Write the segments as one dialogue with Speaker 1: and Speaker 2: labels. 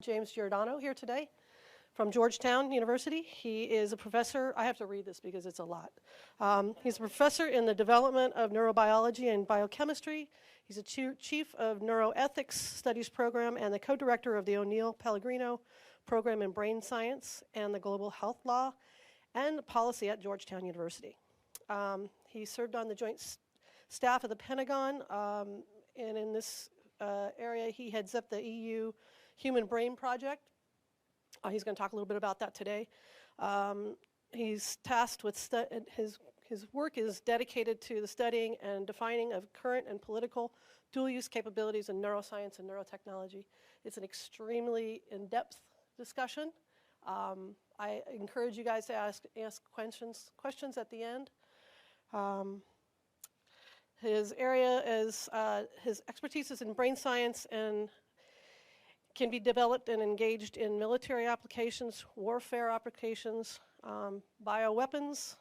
Speaker 1: James Giordano here today from Georgetown University. He is a professor. I have to read this because it's a lot. He's a professor in the development of neurobiology and biochemistry. He's a chief of neuroethics studies program and the co-director of the O'Neill Pellegrino program in brain science and the global health law and policy at Georgetown University. He served on the joint staff of the Pentagon, and in this area he heads up the EU Human Brain Project. He's going to talk a little bit about that today. He's tasked with his work is dedicated to the studying and defining of current and political dual-use capabilities in neuroscience and neurotechnology. It's an extremely in-depth discussion. I encourage you guys to ask questions at the end. His area is, his expertise is in brain science and can be developed and engaged in military applications, warfare applications, bioweapons,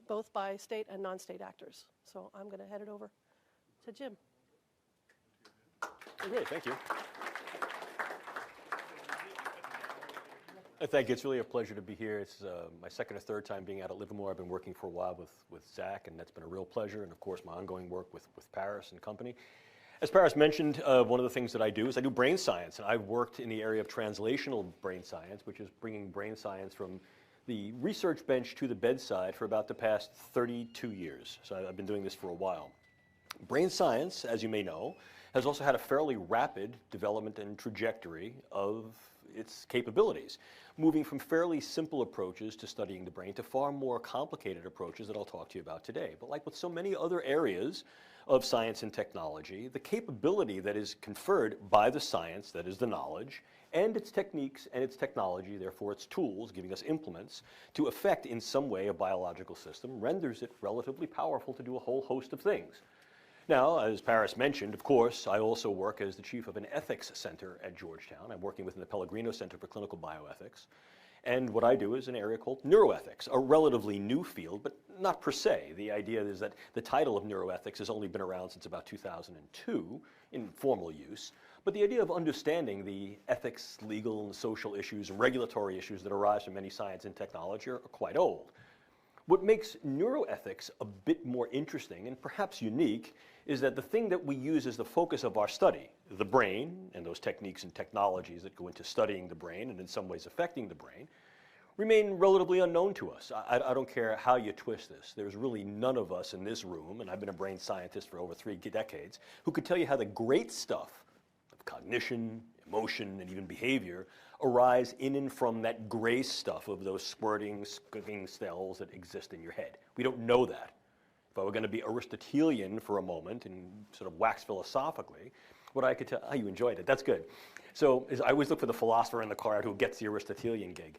Speaker 1: both by state and non-state actors. So I'm going to head it over to Jim.
Speaker 2: Great, thank you. Thank you. It's really a pleasure to be here. It's my second or third time being out at Livermore. I've been working for a while with Zach, and that's been a real pleasure. And of course, my ongoing work with Paris and company. As Paris mentioned, one of the things that I do is I do brain science, and I've worked in the area of translational brain science, which is bringing brain science from the research bench to the bedside for about the past 32 years. So I've been doing this for a while. Brain science, as you may know, has also had a fairly rapid development and trajectory of its capabilities, moving from fairly simple approaches to studying the brain to far more complicated approaches that I'll talk to you about today. But like with so many other areas of science and technology, the capability that is conferred by the science, that is the knowledge, and its techniques and its technology, therefore its tools, giving us implements, to affect in some way a biological system, renders it relatively powerful to do a whole host of things. Now, as Paris mentioned, of course, I also work as the chief of an ethics center at Georgetown. I'm working within the Pellegrino Center for Clinical Bioethics. And what I do is an area called neuroethics, a relatively new field, but not per se. The idea is that the title of neuroethics has only been around since about 2002 in formal use. But the idea of understanding the ethics, legal, and social issues and regulatory issues that arise from many science and technology are quite old. What makes neuroethics a bit more interesting and perhaps unique is that the thing that we use as the focus of our study, the brain and those techniques and technologies that go into studying the brain and in some ways affecting the brain, remain relatively unknown to us. I don't care how you twist this. There's really none of us in this room, and I've been a brain scientist for over 3 decades, who could tell you how the great stuff of cognition, emotion, and even behavior arise in and from that gray stuff of those squirting, squirting cells that exist in your head. We don't know that. If I were going to be Aristotelian for a moment and sort of wax philosophically, what I could tell, you enjoyed it, that's good. So I always look for the philosopher in the crowd who gets the Aristotelian gig.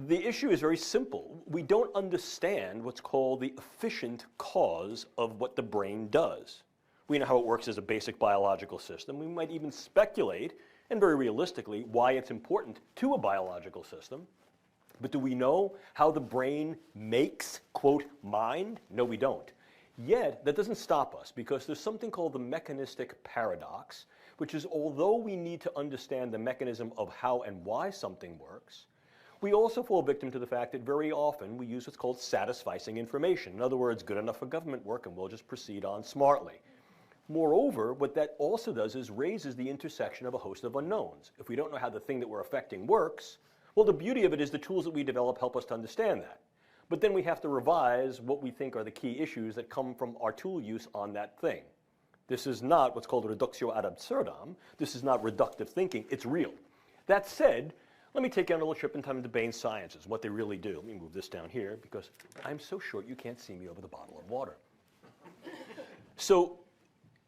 Speaker 2: The issue is very simple. We don't understand what's called the efficient cause of what the brain does. We know how it works as a basic biological system. We might even speculate, and very realistically, why it's important to a biological system. But do we know how the brain makes, quote, mind? No, we don't. Yet, that doesn't stop us, because there's something called the mechanistic paradox, which is although we need to understand the mechanism of how and why something works, we also fall victim to the fact that very often we use what's called satisficing information. In other words, good enough for government work, and we'll just proceed on smartly. Moreover, what that also does is raises the intersection of a host of unknowns. If we don't know how the thing that we're affecting works, well, the beauty of it is the tools that we develop help us to understand that. But then we have to revise what we think are the key issues that come from our tool use on that thing. This is not what's called reductio ad absurdum. This is not reductive thinking. It's real. That said, let me take you on a little trip in time to brain sciences, what they really do. Let me move this down here because I'm so short you can't see me over the bottle of water. So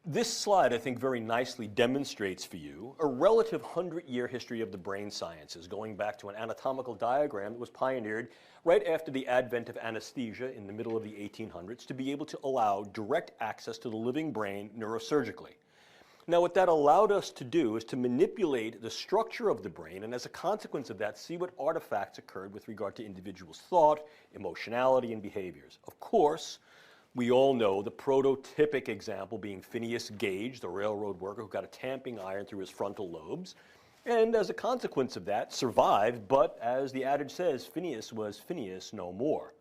Speaker 2: this slide, I think, very nicely demonstrates for you a relative 100-year history of the brain sciences, going back to an anatomical diagram that was pioneered right after the advent of anesthesia in the middle of the 1800s to be able to allow direct access to the living brain neurosurgically. Now, what that allowed us to do is to manipulate the structure of the brain, and as a consequence of that, see what artifacts occurred with regard to individuals' thought, emotionality, and behaviors. Of course, we all know the prototypic example being Phineas Gage, the railroad worker who got a tamping iron through his frontal lobes, and as a consequence of that, survived, but as the adage says, Phineas was Phineas no more.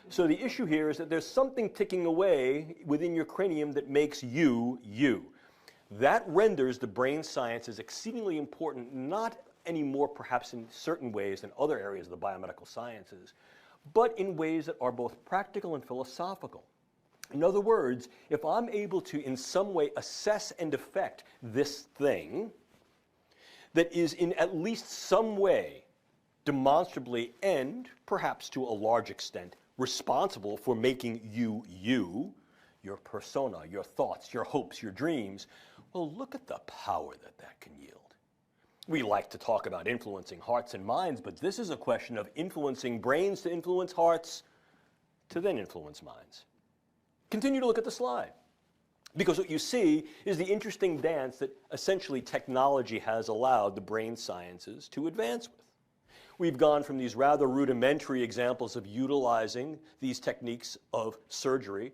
Speaker 2: So the issue here is that there's something ticking away within your cranium that makes you, you. That renders the brain sciences exceedingly important, not anymore perhaps in certain ways than other areas of the biomedical sciences, but in ways that are both practical and philosophical. In other words, if I'm able to in some way assess and affect this thing that is in at least some way demonstrably and perhaps to a large extent responsible for making you, you, your persona, your thoughts, your hopes, your dreams, well, look at the power that that can yield. We like to talk about influencing hearts and minds, but this is a question of influencing brains to influence hearts to then influence minds. Continue to look at the slide, because what you see is the interesting dance that essentially technology has allowed the brain sciences to advance with. We've gone from these rather rudimentary examples of utilizing these techniques of surgery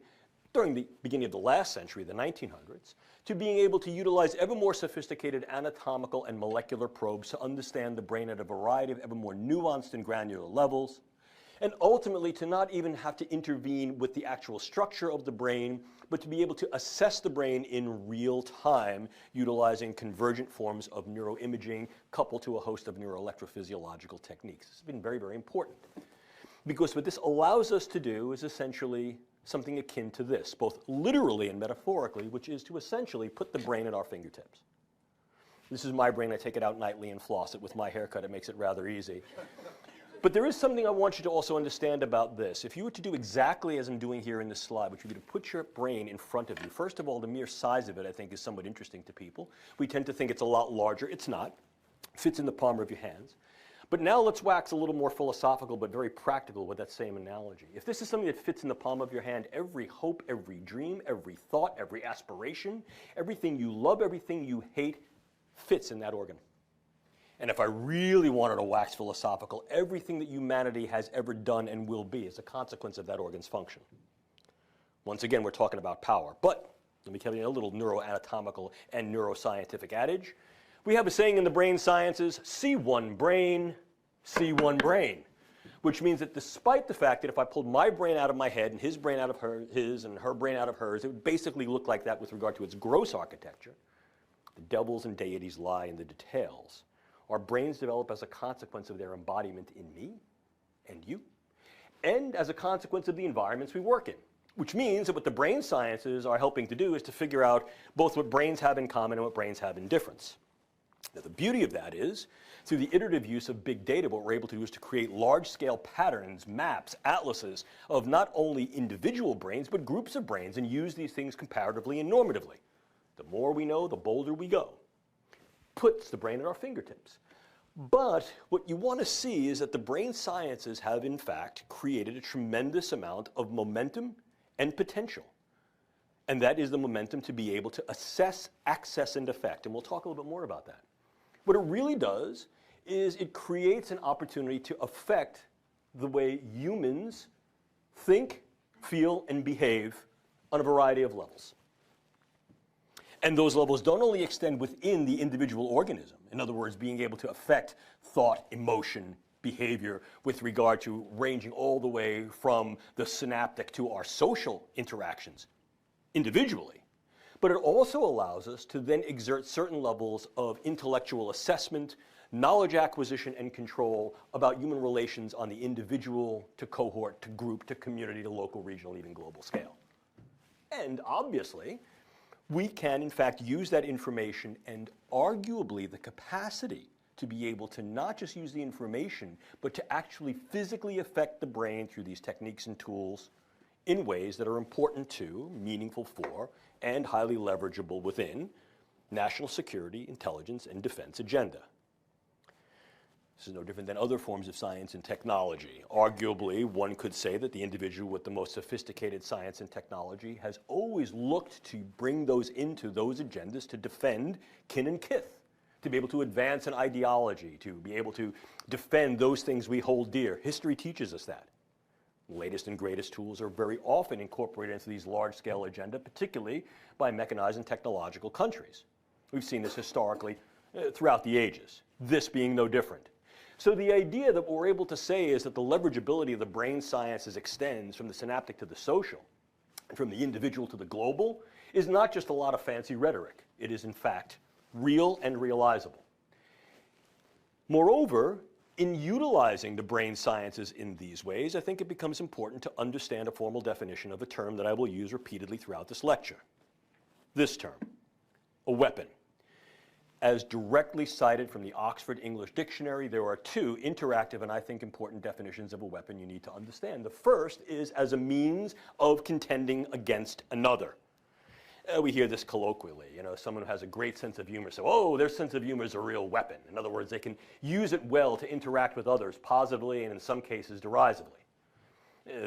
Speaker 2: during the beginning of the last century, the 1900s, to being able to utilize ever more sophisticated anatomical and molecular probes to understand the brain at a variety of ever more nuanced and granular levels, and ultimately to not even have to intervene with the actual structure of the brain, but to be able to assess the brain in real time, utilizing convergent forms of neuroimaging coupled to a host of neuroelectrophysiological techniques. This has been very, very important, because what this allows us to do is essentially something akin to this, both literally and metaphorically, which is to essentially put the brain at our fingertips. This is my brain. I take it out nightly and floss it. With my haircut, it makes it rather easy. But there is something I want you to also understand about this. If you were to do exactly as I'm doing here in this slide, which would be to put your brain in front of you, first of all, the mere size of it, I think, is somewhat interesting to people. We tend to think it's a lot larger. It's not. It fits in the palm of your hands. But now let's wax a little more philosophical but very practical with that same analogy. If this is something that fits in the palm of your hand, every hope, every dream, every thought, every aspiration, everything you love, everything you hate, fits in that organ. And if I really wanted to wax philosophical, everything that humanity has ever done and will be is a consequence of that organ's function. Once again, we're talking about power. But let me tell you a little neuroanatomical and neuroscientific adage. We have a saying in the brain sciences, see one brain, which means that despite the fact that if I pulled my brain out of my head and his brain out of his and her brain out of hers, it would basically look like that with regard to its gross architecture. The devils and deities lie in the details. Our brains develop as a consequence of their embodiment in me and you, and as a consequence of the environments we work in, which means that what the brain sciences are helping to do is to figure out both what brains have in common and what brains have in difference. Now, the beauty of that is, through the iterative use of big data, what we're able to do is to create large-scale patterns, maps, atlases of not only individual brains, but groups of brains, and use these things comparatively and normatively. The more we know, the bolder we go. Puts the brain at our fingertips. But what you want to see is that the brain sciences have, in fact, created a tremendous amount of momentum and potential. And that is the momentum to be able to assess, access, and affect. And we'll talk a little bit more about that. What it really does is it creates an opportunity to affect the way humans think, feel, and behave on a variety of levels. And those levels don't only extend within the individual organism, in other words, being able to affect thought, emotion, behavior with regard to ranging all the way from the synaptic to our social interactions individually, but it also allows us to then exert certain levels of intellectual assessment, knowledge acquisition, and control about human relations on the individual to cohort to group to community to local, regional, even global scale. And obviously, we can, in fact, use that information and arguably the capacity to be able to not just use the information, but to actually physically affect the brain through these techniques and tools in ways that are important to, meaningful for, and highly leverageable within national security, intelligence, and defense agenda. This is no different than other forms of science and technology. Arguably, one could say that the individual with the most sophisticated science and technology has always looked to bring those into those agendas to defend kin and kith, to be able to advance an ideology, to be able to defend those things we hold dear. History teaches us that. The latest and greatest tools are very often incorporated into these large-scale agenda, particularly by mechanized and technological countries. We've seen this historically throughout the ages, this being no different. So the idea that what we're able to say is that the leverageability of the brain sciences extends from the synaptic to the social, and from the individual to the global, is not just a lot of fancy rhetoric. It is, in fact, real and realizable. Moreover, in utilizing the brain sciences in these ways, I think it becomes important to understand a formal definition of a term that I will use repeatedly throughout this lecture. This term, a weapon. As directly cited from the Oxford English Dictionary, there are two interactive and I think important definitions of a weapon you need to understand. The first is as a means of contending against another. We hear this colloquially, someone who has a great sense of humor, so, oh, their sense of humor is a real weapon. In other words, they can use it well to interact with others positively and in some cases derisively.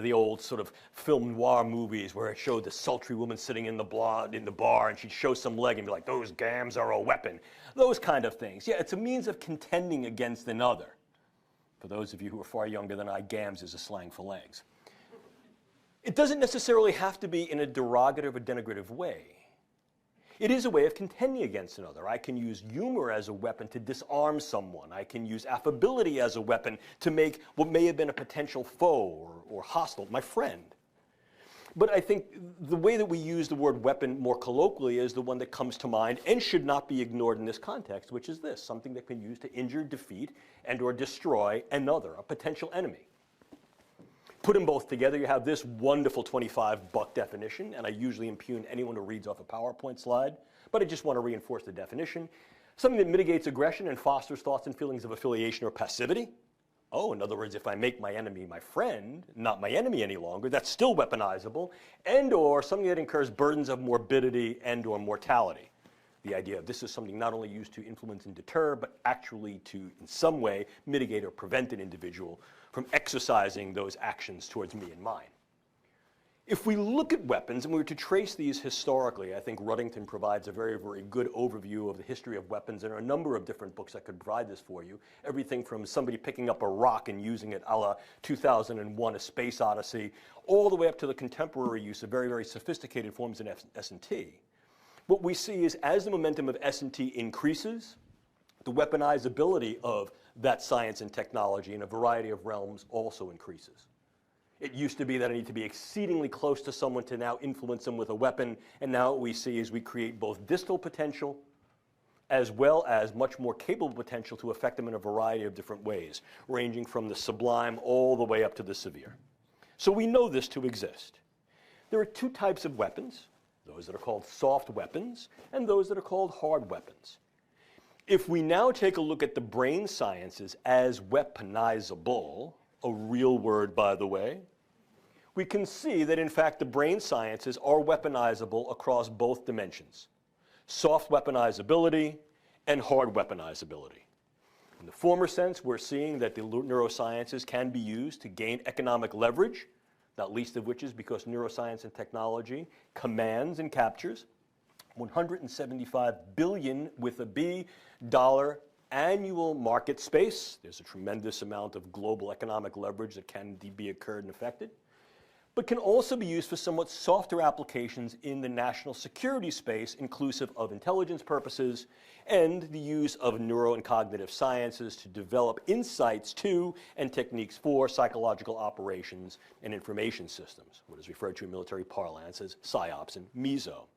Speaker 2: The old sort of film noir movies where it showed the sultry woman sitting in the bar and she'd show some leg and be like, those gams are a weapon. Those kind of things. Yeah, it's a means of contending against another. For those of you who are far younger than I, gams is a slang for legs. It doesn't necessarily have to be in a derogative or denigrative way. It is a way of contending against another. I can use humor as a weapon to disarm someone. I can use affability as a weapon to make what may have been a potential foe or hostile my friend. But I think the way that we use the word weapon more colloquially is the one that comes to mind and should not be ignored in this context, which is this, something that can be used to injure, defeat, and or destroy another, a potential enemy. Put them both together, you have this wonderful 25-buck definition, and I usually impugn anyone who reads off a PowerPoint slide, but I just want to reinforce the definition. Something that mitigates aggression and fosters thoughts and feelings of affiliation or passivity. Oh, in other words, if I make my enemy my friend, not my enemy any longer, that's still weaponizable, and or something that incurs burdens of morbidity and or mortality. The idea of this is something not only used to influence and deter, but actually to, in some way, mitigate or prevent an individual from exercising those actions towards me and mine. If we look at weapons and we were to trace these historically, I think Ruddington provides a very, very good overview of the history of weapons. There are a number of different books that could provide this for you. Everything from somebody picking up a rock and using it a la 2001: A Space Odyssey, all the way up to the contemporary use of very, very sophisticated forms in S&T. What we see is as the momentum of S&T increases, the weaponizability of that science and technology in a variety of realms also increases. It used to be that I need to be exceedingly close to someone to now influence them with a weapon, and now what we see is we create both distal potential as well as much more capable potential to affect them in a variety of different ways, ranging from the sublime all the way up to the severe. So we know this to exist. There are two types of weapons, those that are called soft weapons and those that are called hard weapons. If we now take a look at the brain sciences as weaponizable, a real word by the way, we can see that in fact the brain sciences are weaponizable across both dimensions, soft weaponizability and hard weaponizability. In the former sense, we're seeing that the neurosciences can be used to gain economic leverage, not least of which is because neuroscience and technology commands and captures $175 billion with a B dollar annual market space. There's a tremendous amount of global economic leverage that can be occurred and affected, but can also be used for somewhat softer applications in the national security space, inclusive of intelligence purposes and the use of neuro and cognitive sciences to develop insights to and techniques for psychological operations and information systems, what is referred to in military parlance as PSYOPs and MESO.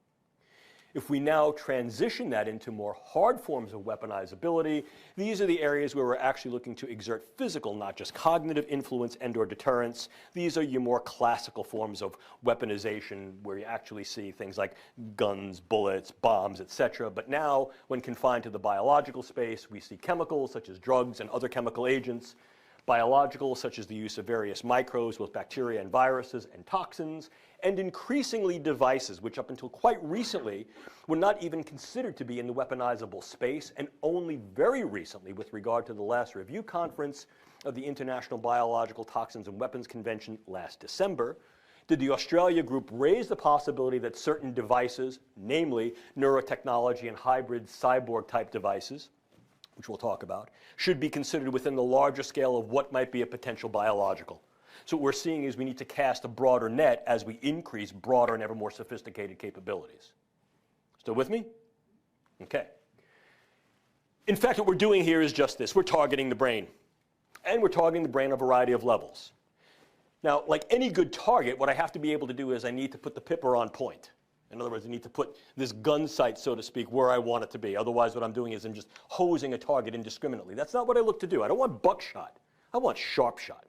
Speaker 2: If we now transition that into more hard forms of weaponizability, these are the areas where we're actually looking to exert physical, not just cognitive influence and or deterrence. These are your more classical forms of weaponization where you actually see things like guns, bullets, bombs, etc. But now, when confined to the biological space, we see chemicals such as drugs and other chemical agents, biological such as the use of various microbes, both bacteria and viruses and toxins, and increasingly devices, which up until quite recently were not even considered to be in the weaponizable space, and only very recently, with regard to the last review conference of the International Biological Toxins and Weapons Convention last December, did the Australia group raise the possibility that certain devices, namely neurotechnology and hybrid cyborg-type devices, which we'll talk about, should be considered within the larger scale of what might be a potential biological. So what we're seeing is we need to cast a broader net as we increase broader and ever more sophisticated capabilities. Still with me? Okay. In fact, what we're doing here is just this. We're targeting the brain. And we're targeting the brain on a variety of levels. Now, like any good target, what I have to be able to do is I need to put the pipper on point. In other words, I need to put this gun sight, so to speak, where I want it to be. Otherwise, what I'm doing is I'm just hosing a target indiscriminately. That's not what I look to do. I don't want buckshot. I want sharp shot.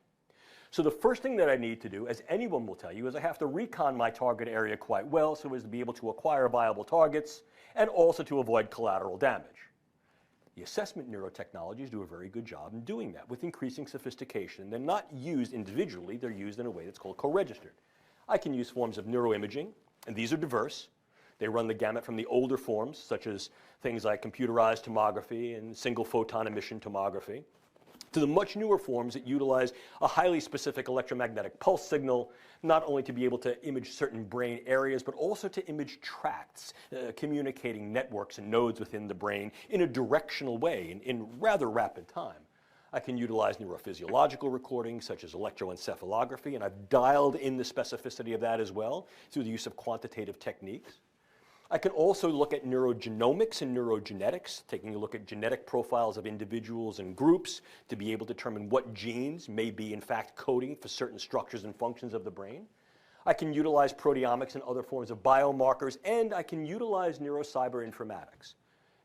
Speaker 2: So the first thing that I need to do, as anyone will tell you, is I have to recon my target area quite well so as to be able to acquire viable targets and also to avoid collateral damage. The assessment neurotechnologies do a very good job in doing that with increasing sophistication. They're not used individually, they're used in a way that's called co-registered. I can use forms of neuroimaging, and these are diverse. They run the gamut from the older forms, such as things like computerized tomography and single photon emission tomography, to the much newer forms that utilize a highly specific electromagnetic pulse signal, not only to be able to image certain brain areas, but also to image tracts, communicating networks and nodes within the brain in a directional way in rather rapid time. I can utilize neurophysiological recordings such as electroencephalography, and I've dialed in the specificity of that as well through the use of quantitative techniques. I can also look at neurogenomics and neurogenetics, taking a look at genetic profiles of individuals and groups to be able to determine what genes may be in fact coding for certain structures and functions of the brain. I can utilize proteomics and other forms of biomarkers, and I can utilize neurocyber-informatics.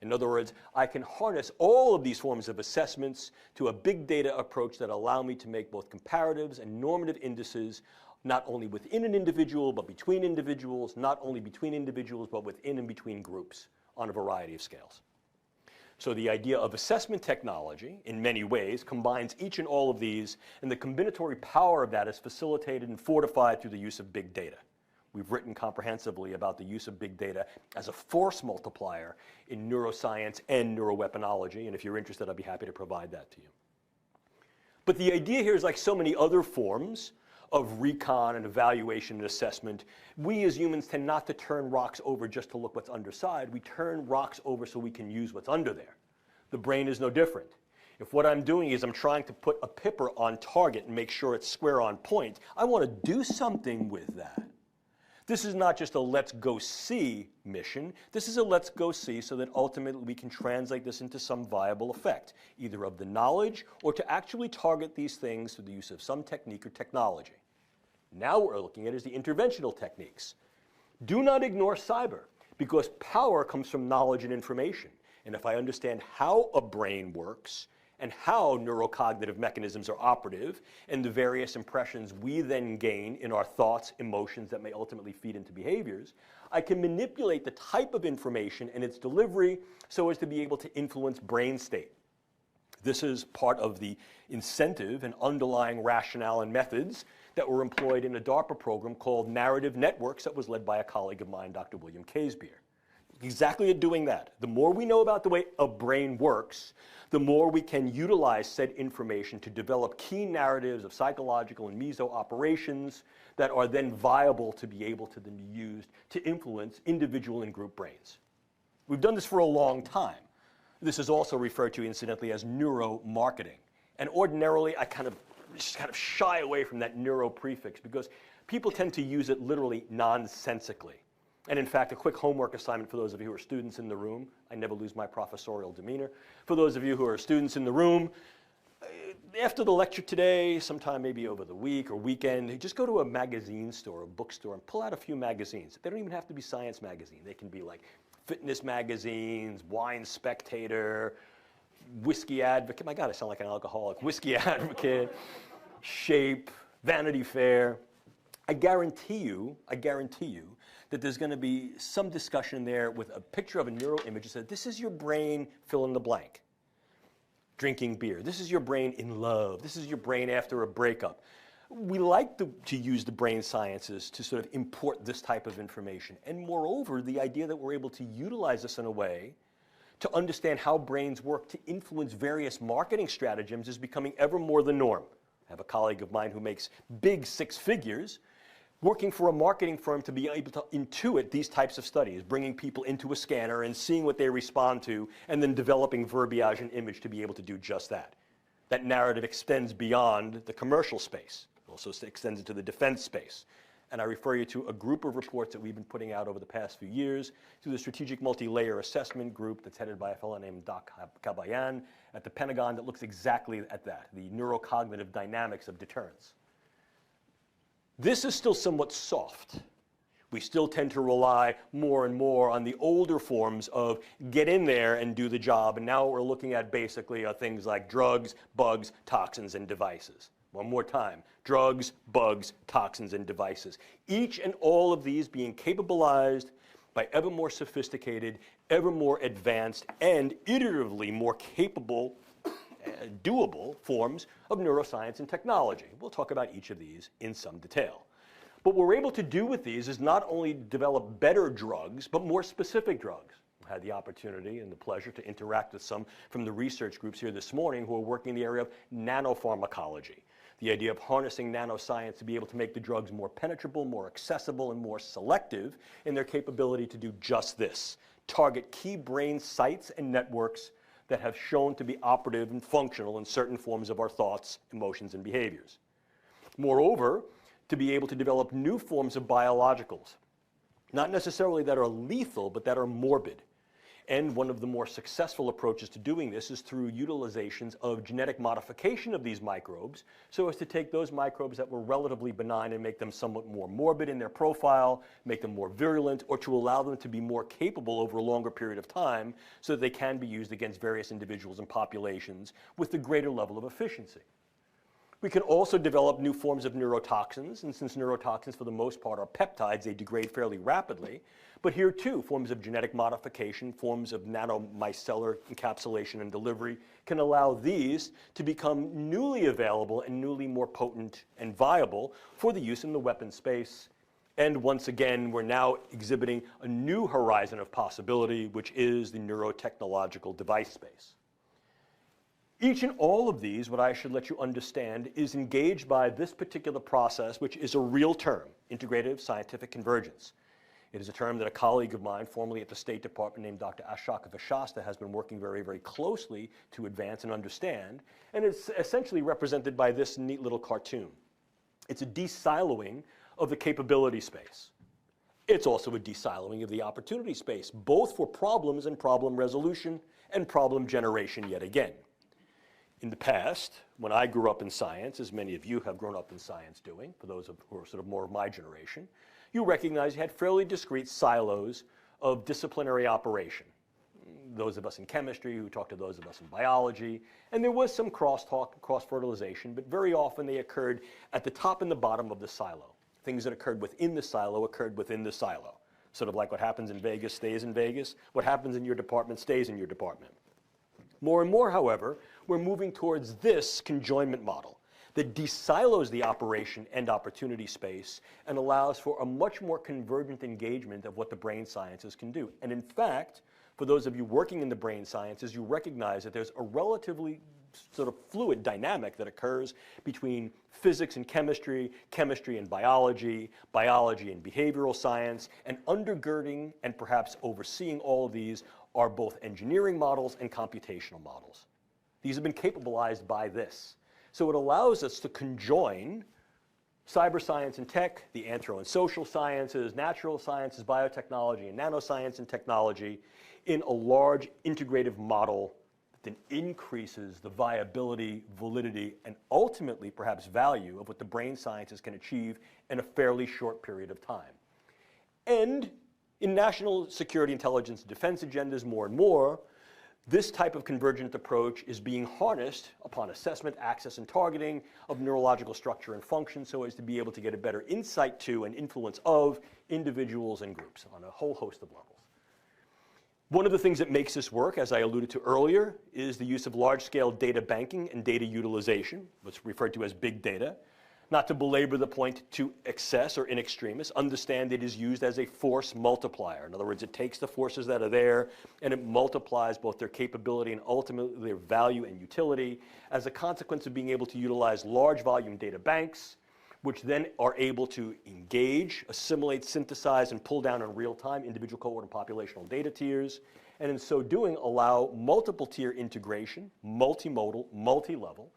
Speaker 2: In other words, I can harness all of these forms of assessments to a big data approach that allow me to make both comparatives and normative indices not only within an individual, but between individuals, not only between individuals, but within and between groups on a variety of scales. So the idea of assessment technology, in many ways, combines each and all of these, and the combinatory power of that is facilitated and fortified through the use of big data. We've written comprehensively about the use of big data as a force multiplier in neuroscience and neuroweaponology, and if you're interested, I'd be happy to provide that to you. But the idea here is, like so many other forms of recon and evaluation and assessment, we as humans tend not to turn rocks over just to look what's underside. We turn rocks over so we can use what's under there. The brain is no different. If what I'm doing is I'm trying to put a pipper on target and make sure it's square on point, I want to do something with that. This is not just a let's go see mission. This is a let's go see so that ultimately we can translate this into some viable effect, either of the knowledge or to actually target these things through the use of some technique or technology. Now what we're looking at is the interventional techniques. Do not ignore cyber, because power comes from knowledge and information. And if I understand how a brain works and how neurocognitive mechanisms are operative and the various impressions we then gain in our thoughts, emotions that may ultimately feed into behaviors, I can manipulate the type of information and its delivery so as to be able to influence brain state. This is part of the incentive and underlying rationale and methods that were employed in a DARPA program called Narrative Networks that was led by a colleague of mine, Dr. William Casebeer. Exactly at doing that. The more we know about the way a brain works, the more we can utilize said information to develop key narratives of psychological and meso operations that are then viable to be able to then be used to influence individual and group brains. We've done this for a long time. This is also referred to incidentally as neuromarketing. And ordinarily, I just kind of shy away from that neuro prefix because people tend to use it literally nonsensically. And in fact, a quick homework assignment for those of you who are students in the room. I never lose my professorial demeanor. For those of you who are students in the room, after the lecture today, sometime maybe over the week or weekend, just go to a magazine store, a bookstore, and pull out a few magazines. They don't even have to be science magazine. They can be like fitness magazines, Wine Spectator, Whiskey Advocate. My God, I sound like an alcoholic. Whiskey Advocate, Shape, Vanity Fair. I guarantee you that there's going to be some discussion there with a picture of a neuroimage that says, this is your brain, fill in the blank. Drinking beer. This is your brain in love. This is your brain after a breakup. We like to use the brain sciences to sort of import this type of information. And moreover, the idea that we're able to utilize this in a way to understand how brains work to influence various marketing stratagems is becoming ever more the norm. I have a colleague of mine who makes big six figures working for a marketing firm to be able to intuit these types of studies, bringing people into a scanner and seeing what they respond to, and then developing verbiage and image to be able to do just that. That narrative extends beyond the commercial space. It also extends into the defense space. And I refer you to a group of reports that we've been putting out over the past few years through the Strategic Multi-Layer Assessment Group that's headed by a fellow named Doc Kabayan at the Pentagon that looks exactly at that, the neurocognitive dynamics of deterrence. This is still somewhat soft. We still tend to rely more and more on the older forms of get in there and do the job. And now what we're looking at basically are things like drugs, bugs, toxins, and devices. One more time, drugs, bugs, toxins, and devices. Each and all of these being capabilized by ever more sophisticated, ever more advanced, and iteratively more capable, doable forms of neuroscience and technology. We'll talk about each of these in some detail. What we're able to do with these is not only develop better drugs, but more specific drugs. I had the opportunity and the pleasure to interact with some from the research groups here this morning who are working in the area of nanopharmacology. The idea of harnessing nanoscience to be able to make the drugs more penetrable, more accessible, and more selective in their capability to do just this. Target key brain sites and networks that have shown to be operative and functional in certain forms of our thoughts, emotions, and behaviors. Moreover, to be able to develop new forms of biologicals, not necessarily that are lethal, but that are morbid. And one of the more successful approaches to doing this is through utilizations of genetic modification of these microbes so as to take those microbes that were relatively benign and make them somewhat more morbid in their profile, make them more virulent, or to allow them to be more capable over a longer period of time so that they can be used against various individuals and populations with a greater level of efficiency. We can also develop new forms of neurotoxins, and since neurotoxins for the most part are peptides, they degrade fairly rapidly. But here too, forms of genetic modification, forms of nanomicellar encapsulation and delivery can allow these to become newly available and newly more potent and viable for the use in the weapon space. And once again, we're now exhibiting a new horizon of possibility, which is the neurotechnological device space. Each and all of these, what I should let you understand, is engaged by this particular process, which is a real term, integrative scientific convergence. It is a term that a colleague of mine, formerly at the State Department, named Dr. Ashok Vishasta, has been working very, very closely to advance and understand, and it's essentially represented by this neat little cartoon. It's a de-siloing of the capability space. It's also a de-siloing of the opportunity space, both for problems and problem resolution and problem generation yet again. In the past, when I grew up in science, as many of you have grown up in science doing, for those who are sort of more of my generation, you recognize you had fairly discrete silos of disciplinary operation. Those of us in chemistry who talked to those of us in biology, and there was some crosstalk, cross-fertilization, but very often they occurred at the top and the bottom of the silo. Things that occurred within the silo occurred within the silo. Sort of like what happens in Vegas stays in Vegas, what happens in your department stays in your department. More and more, however, we're moving towards this conjoinment model that de-silos the operation and opportunity space and allows for a much more convergent engagement of what the brain sciences can do. And in fact, for those of you working in the brain sciences, you recognize that there's a relatively sort of fluid dynamic that occurs between physics and chemistry, chemistry and biology, biology and behavioral science, and undergirding and perhaps overseeing all of these are both engineering models and computational models. These have been capabilized by this. So it allows us to conjoin cyber science and tech, the anthro and social sciences, natural sciences, biotechnology, and nanoscience and technology in a large integrative model that increases the viability, validity, and ultimately perhaps value of what the brain sciences can achieve in a fairly short period of time. And in national security, intelligence, and defense agendas more and more, this type of convergent approach is being harnessed upon assessment, access, and targeting of neurological structure and function so as to be able to get a better insight to and influence of individuals and groups on a whole host of levels. One of the things that makes this work, as I alluded to earlier, is the use of large-scale data banking and data utilization, what's referred to as big data. Not to belabor the point to excess or in extremis, understand it is used as a force multiplier. In other words, it takes the forces that are there and it multiplies both their capability and ultimately their value and utility as a consequence of being able to utilize large volume data banks, which then are able to engage, assimilate, synthesize, and pull down in real time individual cohort and populational data tiers, and in so doing allow multiple tier integration, multimodal, multi-level,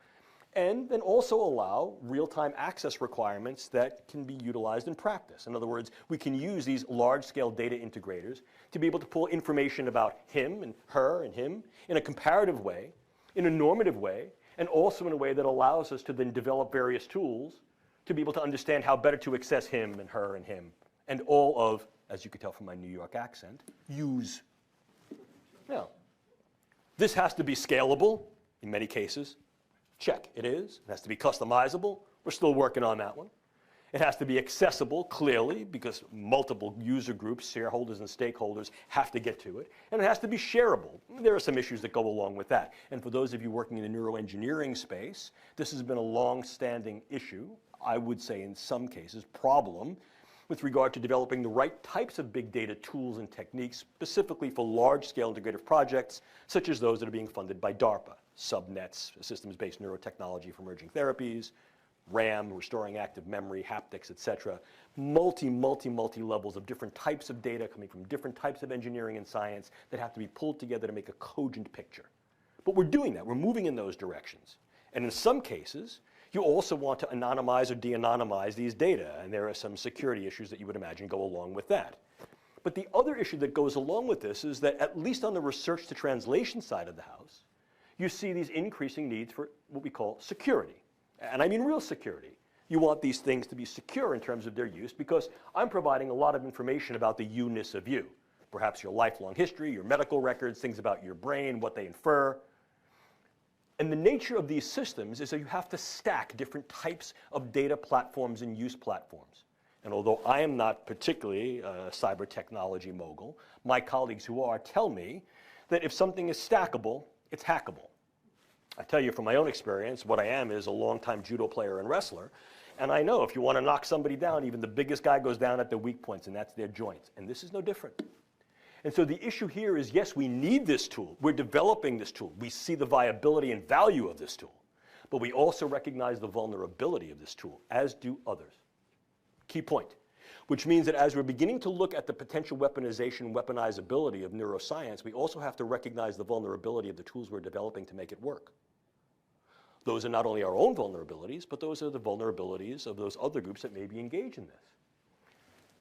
Speaker 2: and then also allow real-time access requirements that can be utilized in practice. In other words, we can use these large-scale data integrators to be able to pull information about him and her and him in a comparative way, in a normative way, and also in a way that allows us to then develop various tools to be able to understand how better to access him and her and him, and all of, as you could tell from my New York accent, use. Now, this has to be scalable in many cases. Check, it is. It has to be customizable. We're still working on that one. It has to be accessible, clearly, because multiple user groups, shareholders and stakeholders, have to get to it. And it has to be shareable. There are some issues that go along with that. And for those of you working in the neuroengineering space, this has been a long-standing issue, I would say in some cases, problem, with regard to developing the right types of big data tools and techniques, specifically for large-scale integrative projects, such as those that are being funded by DARPA, subnets, systems-based neurotechnology for emerging therapies, RAM, restoring active memory, haptics, et cetera. Multi levels of different types of data coming from different types of engineering and science that have to be pulled together to make a cogent picture. But we're doing that. We're moving in those directions. And in some cases, you also want to anonymize or de-anonymize these data, and there are some security issues that you would imagine go along with that. But the other issue that goes along with this is that, at least on the research to translation side of the house, you see these increasing needs for what we call security. And I mean real security. You want these things to be secure in terms of their use, because I'm providing a lot of information about the you-ness of you. Perhaps your lifelong history, your medical records, things about your brain, what they infer. And the nature of these systems is that you have to stack different types of data platforms and use platforms. And although I am not particularly a cyber technology mogul, my colleagues who are tell me that if something is stackable, it's hackable. I tell you from my own experience, what I am is a longtime judo player and wrestler, and I know if you want to knock somebody down, even the biggest guy goes down at their weak points, and that's their joints. And this is no different. And so the issue here is, yes, we need this tool. We're developing this tool. We see the viability and value of this tool. But we also recognize the vulnerability of this tool, as do others. Key point. Which means that as we're beginning to look at the potential weaponization, weaponizability of neuroscience, we also have to recognize the vulnerability of the tools we're developing to make it work. Those are not only our own vulnerabilities, but those are the vulnerabilities of those other groups that may be engaged in this.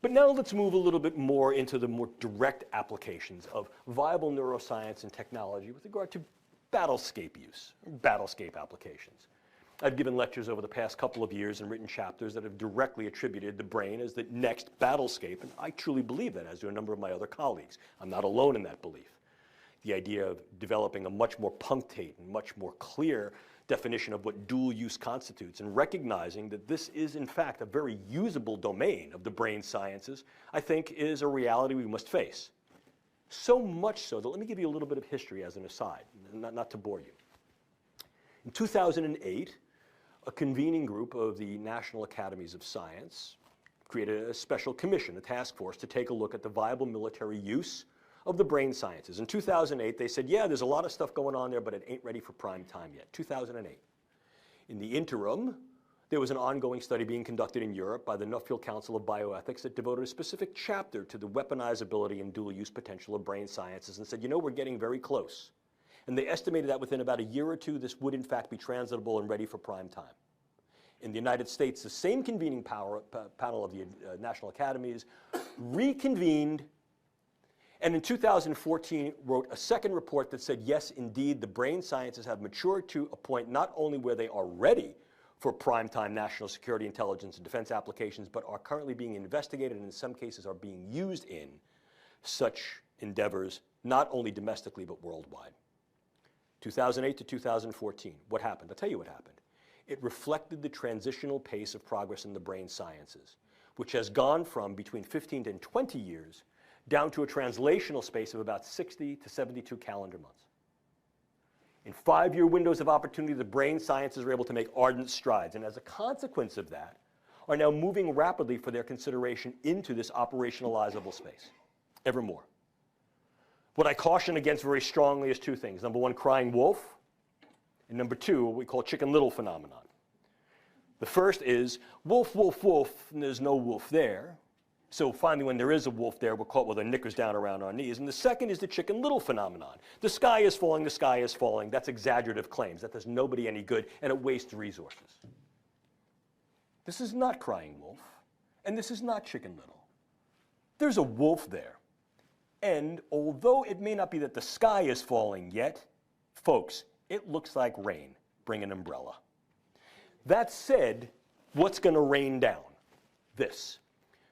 Speaker 2: But now let's move a little bit more into the more direct applications of viable neuroscience and technology with regard to battlescape use, battlescape applications. I've given lectures over the past couple of years and written chapters that have directly attributed the brain as the next battlescape, and I truly believe that, as do a number of my other colleagues. I'm not alone in that belief. The idea of developing a much more punctate and much more clear definition of what dual use constitutes, and recognizing that this is in fact a very usable domain of the brain sciences, I think is a reality we must face. So much so that, let me give you a little bit of history as an aside, not to bore you. In 2008, a convening group of the National Academies of Science created a special commission, a task force, to take a look at the viable military use of the brain sciences. In 2008, they said, yeah, there's a lot of stuff going on there, but it ain't ready for prime time yet. 2008. In the interim, there was an ongoing study being conducted in Europe by the Nuffield Council of Bioethics that devoted a specific chapter to the weaponizability and dual use potential of brain sciences, and said, you know, we're getting very close. And they estimated that within about a year or two, this would in fact be translatable and ready for prime time. In the United States, the same convening panel of the National Academies reconvened, and in 2014 wrote a second report that said, yes, indeed, the brain sciences have matured to a point not only where they are ready for primetime national security, intelligence, and defense applications, but are currently being investigated and in some cases are being used in such endeavors, not only domestically but worldwide. 2008 to 2014, what happened? I'll tell you what happened. It reflected the transitional pace of progress in the brain sciences, which has gone from between 15 and 20 years down to a translational space of about 60 to 72 calendar months. In 5-year windows of opportunity, the brain sciences are able to make ardent strides, and as a consequence of that, are now moving rapidly for their consideration into this operationalizable space, ever more. What I caution against very strongly is two things. Number one, crying wolf, and number two, what we call chicken little phenomenon. The first is wolf, wolf, wolf, and there's no wolf there. So finally, when there is a wolf there, we're caught with our knickers down around our knees. And the second is the Chicken Little phenomenon. The sky is falling, the sky is falling. That's exaggerative claims. That does nobody any good, and it wastes resources. This is not Crying Wolf, and this is not Chicken Little. There's a wolf there. And although it may not be that the sky is falling yet, folks, it looks like rain. Bring an umbrella. That said, what's going to rain down? This.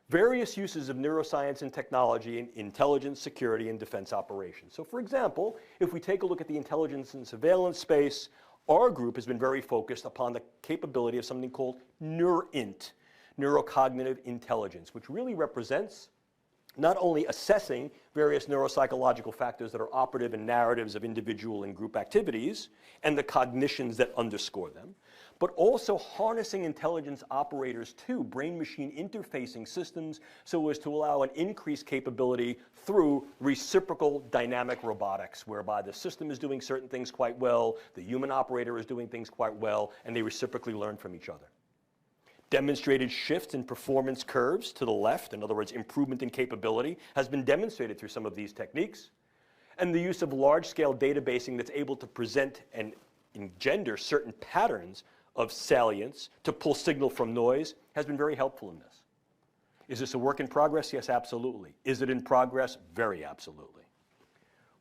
Speaker 2: Various uses of neuroscience and technology in intelligence, security, and defense operations. So for example, if we take a look at the intelligence and surveillance space, our group has been very focused upon the capability of something called NeurInt, neurocognitive intelligence, which really represents not only assessing various neuropsychological factors that are operative in narratives of individual and group activities and the cognitions that underscore them, but also harnessing intelligence operators to brain-machine interfacing systems so as to allow an increased capability through reciprocal dynamic robotics, whereby the system is doing certain things quite well, the human operator is doing things quite well, and they reciprocally learn from each other. Demonstrated shifts in performance curves to the left, in other words, improvement in capability, has been demonstrated through some of these techniques. And the use of large-scale databasing that's able to present and engender certain patterns of salience to pull signal from noise has been very helpful in this. Is this a work in progress? Yes, absolutely. Is it in progress? Very absolutely.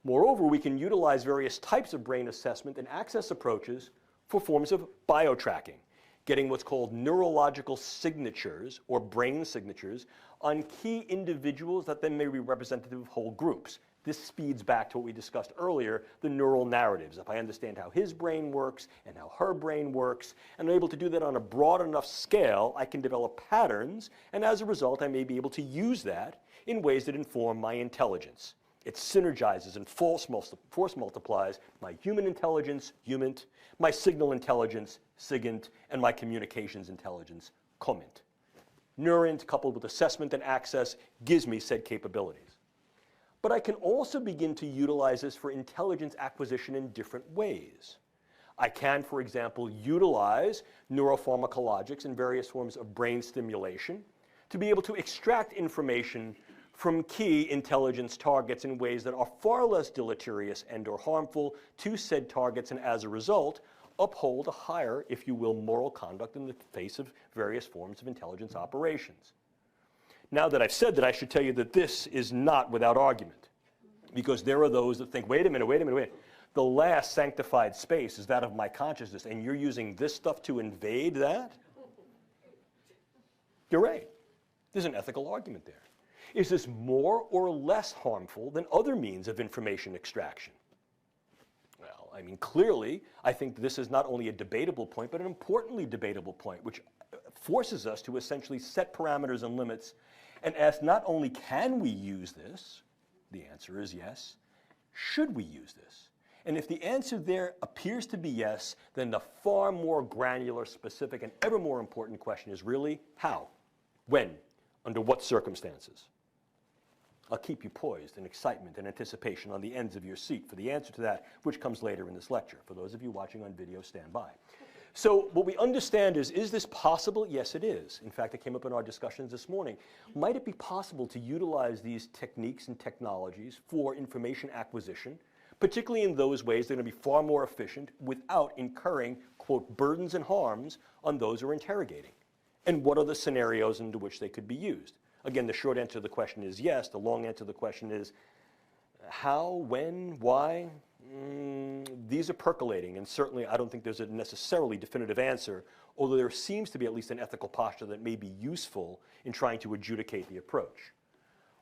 Speaker 2: Moreover, we can utilize various types of brain assessment and access approaches for forms of biotracking, getting what's called neurological signatures or brain signatures on key individuals that then may be representative of whole groups. This speeds back to what we discussed earlier, the neural narratives. If I understand how his brain works and how her brain works, and I'm able to do that on a broad enough scale, I can develop patterns, and as a result, I may be able to use that in ways that inform my intelligence. It synergizes and force multiplies my human intelligence, humint, my signal intelligence, sigint, and my communications intelligence, comment. NeurInt, coupled with assessment and access, gives me said capabilities. But I can also begin to utilize this for intelligence acquisition in different ways. I can, for example, utilize neuropharmacologics and various forms of brain stimulation to be able to extract information from key intelligence targets in ways that are far less deleterious and or harmful to said targets, and as a result, uphold a higher, if you will, moral conduct in the face of various forms of intelligence operations. Now that I've said that, I should tell you that this is not without argument, because there are those that think, wait a minute. The last sanctified space is that of my consciousness, and you're using this stuff to invade that? You're right. There's an ethical argument there. Is this more or less harmful than other means of information extraction? Well, I mean, clearly, I think this is not only a debatable point, but an importantly debatable point, which forces us to essentially set parameters and limits and ask not only can we use this, the answer is yes, should we use this? And if the answer there appears to be yes, then the far more granular, specific, and ever more important question is really how, when, under what circumstances? I'll keep you poised in excitement and anticipation on the ends of your seat for the answer to that, which comes later in this lecture. For those of you watching on video, stand by. So what we understand is this possible? Yes, it is. In fact, it came up in our discussions this morning. Might it be possible to utilize these techniques and technologies for information acquisition, particularly in those ways that are going to be far more efficient without incurring, quote, burdens and harms on those who are interrogating? And what are the scenarios into which they could be used? Again, the short answer to the question is yes. The long answer to the question is how, when, why? These are percolating, and certainly I don't think there's a necessarily definitive answer, although there seems to be at least an ethical posture that may be useful in trying to adjudicate the approach.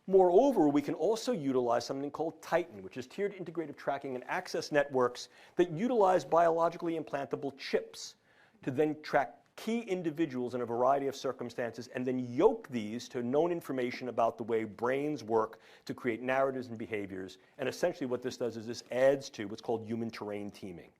Speaker 2: Moreover, we can also utilize something called TITAN, which is Tiered Integrative Tracking and Access Networks that utilize biologically implantable chips to then track key individuals in a variety of circumstances and then yoke these to known information about the way brains work to create narratives and behaviors. And essentially what this does is this adds to what's called human terrain teaming.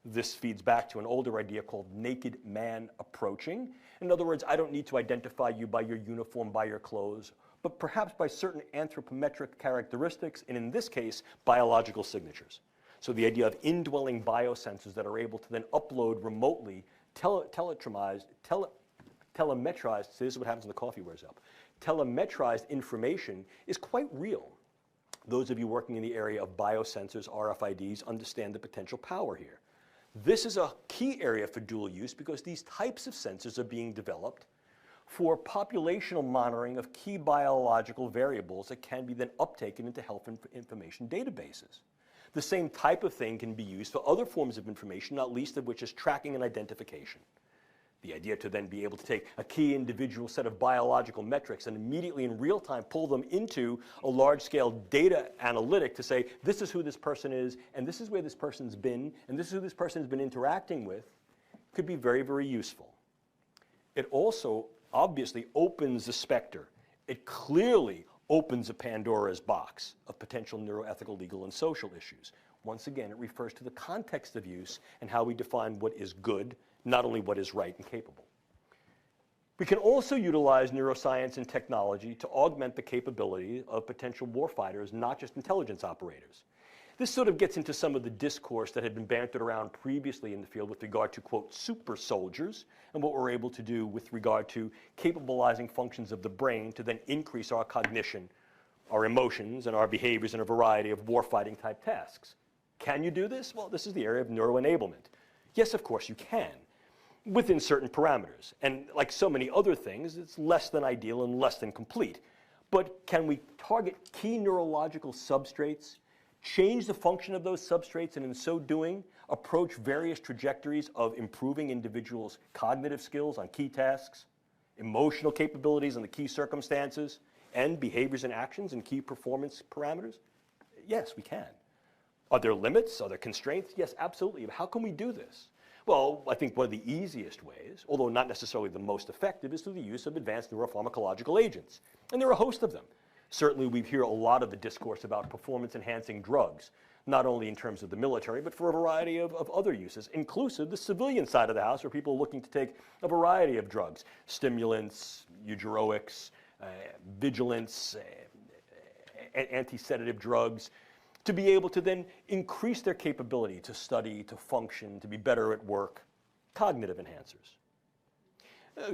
Speaker 2: This feeds back to an older idea called naked man approaching. In other words, I don't need to identify you by your uniform, by your clothes, but perhaps by certain anthropometric characteristics, and in this case, biological signatures. So the idea of indwelling biosensors that are able to then upload remotely telemetrized, see, this is what happens when the coffee wears up, telemetrized information is quite real. Those of you working in the area of biosensors, RFIDs, understand the potential power here. This is a key area for dual use because these types of sensors are being developed for populational monitoring of key biological variables that can be then uptaken into health information databases. The same type of thing can be used for other forms of information, not least of which is tracking and identification. The idea to then be able to take a key individual set of biological metrics and immediately in real time pull them into a large-scale data analytic to say, this is who this person is, and this is where this person's been, and this is who this person's been interacting with, could be very, very useful. It also obviously opens the specter. It clearly opens a Pandora's box of potential neuroethical, legal, and social issues. Once again, it refers to the context of use and how we define what is good, not only what is right and capable. We can also utilize neuroscience and technology to augment the capability of potential warfighters, not just intelligence operators. This sort of gets into some of the discourse that had been bantered around previously in the field with regard to, quote, super soldiers, and what we're able to do with regard to capabilizing functions of the brain to then increase our cognition, our emotions, and our behaviors in a variety of warfighting type tasks. Can you do this? Well, this is the area of neuroenablement. Yes, of course you can, within certain parameters. And like so many other things, it's less than ideal and less than complete. But can we target key neurological substrates, change the function of those substrates, and in so doing, approach various trajectories of improving individuals' cognitive skills on key tasks, emotional capabilities in the key circumstances, and behaviors and actions in key performance parameters? Yes, we can. Are there limits? Are there constraints? Yes, absolutely. How can we do this? Well, I think one of the easiest ways, although not necessarily the most effective, is through the use of advanced neuropharmacological agents. And there are a host of them. Certainly, we hear a lot of the discourse about performance-enhancing drugs, not only in terms of the military, but for a variety of other uses, inclusive the civilian side of the house, where people are looking to take a variety of drugs, stimulants, eugeroics, vigilants, anti-sedative drugs, to be able to then increase their capability to study, to function, to be better at work, cognitive enhancers.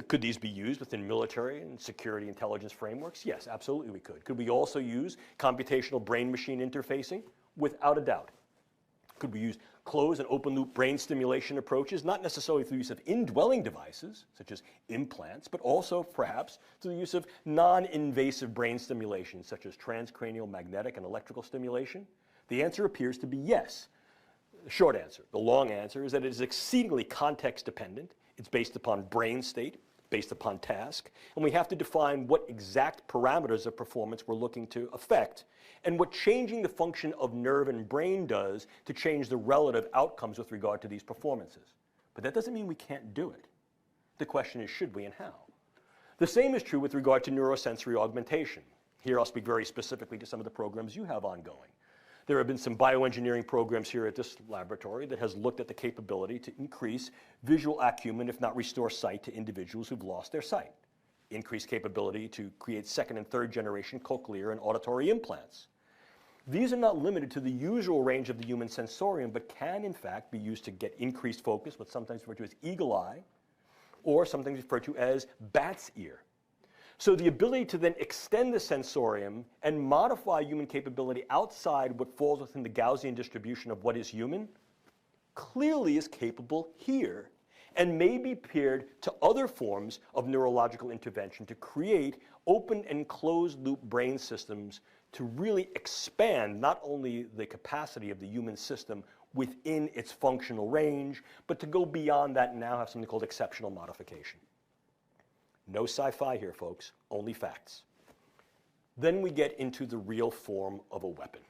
Speaker 2: Could these be used within military and security intelligence frameworks? Yes, absolutely we could. Could we also use computational brain-machine interfacing? Without a doubt. Could we use closed and open-loop brain stimulation approaches, not necessarily through the use of indwelling devices, such as implants, but also perhaps through the use of non-invasive brain stimulation, such as transcranial magnetic and electrical stimulation? The answer appears to be yes. The short answer. The long answer is that it is exceedingly context-dependent. It's based upon brain state, based upon task, and we have to define what exact parameters of performance we're looking to affect, and what changing the function of nerve and brain does to change the relative outcomes with regard to these performances. But that doesn't mean we can't do it. The question is, should we and how? The same is true with regard to neurosensory augmentation. Here I'll speak very specifically to some of the programs you have ongoing. There have been some bioengineering programs here at this laboratory that has looked at the capability to increase visual acumen, if not restore sight, to individuals who've lost their sight. Increase capability to create second and third generation cochlear and auditory implants. These are not limited to the usual range of the human sensorium, but can in fact be used to get increased focus, what's sometimes referred to as eagle eye, or sometimes referred to as bat's ear. So the ability to then extend the sensorium and modify human capability outside what falls within the Gaussian distribution of what is human clearly is capable here and may be paired to other forms of neurological intervention to create open and closed loop brain systems to really expand not only the capacity of the human system within its functional range, but to go beyond that and now have something called exceptional modification. No sci-fi here, folks, only facts. Then we get into the real form of a weapon.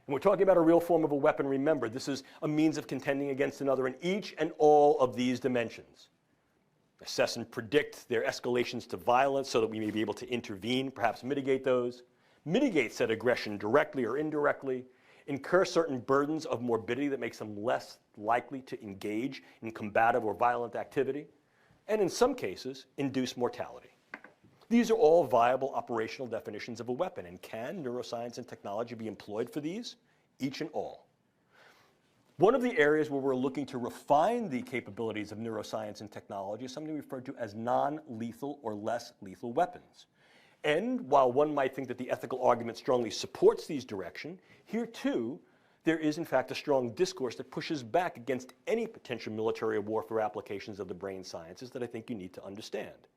Speaker 2: And we're talking about a real form of a weapon. Remember, this is a means of contending against another in each and all of these dimensions. Assess and predict their escalations to violence so that we may be able to intervene, perhaps mitigate those, mitigate said aggression directly or indirectly, incur certain burdens of morbidity that makes them less likely to engage in combative or violent activity, and in some cases, induce mortality. These are all viable operational definitions of a weapon, and can neuroscience and technology be employed for these? Each and all. One of the areas where we're looking to refine the capabilities of neuroscience and technology is something referred to as non-lethal or less lethal weapons. And while one might think that the ethical argument strongly supports these directions, here too, there is in fact a strong discourse that pushes back against any potential military warfare applications of the brain sciences that I think you need to understand.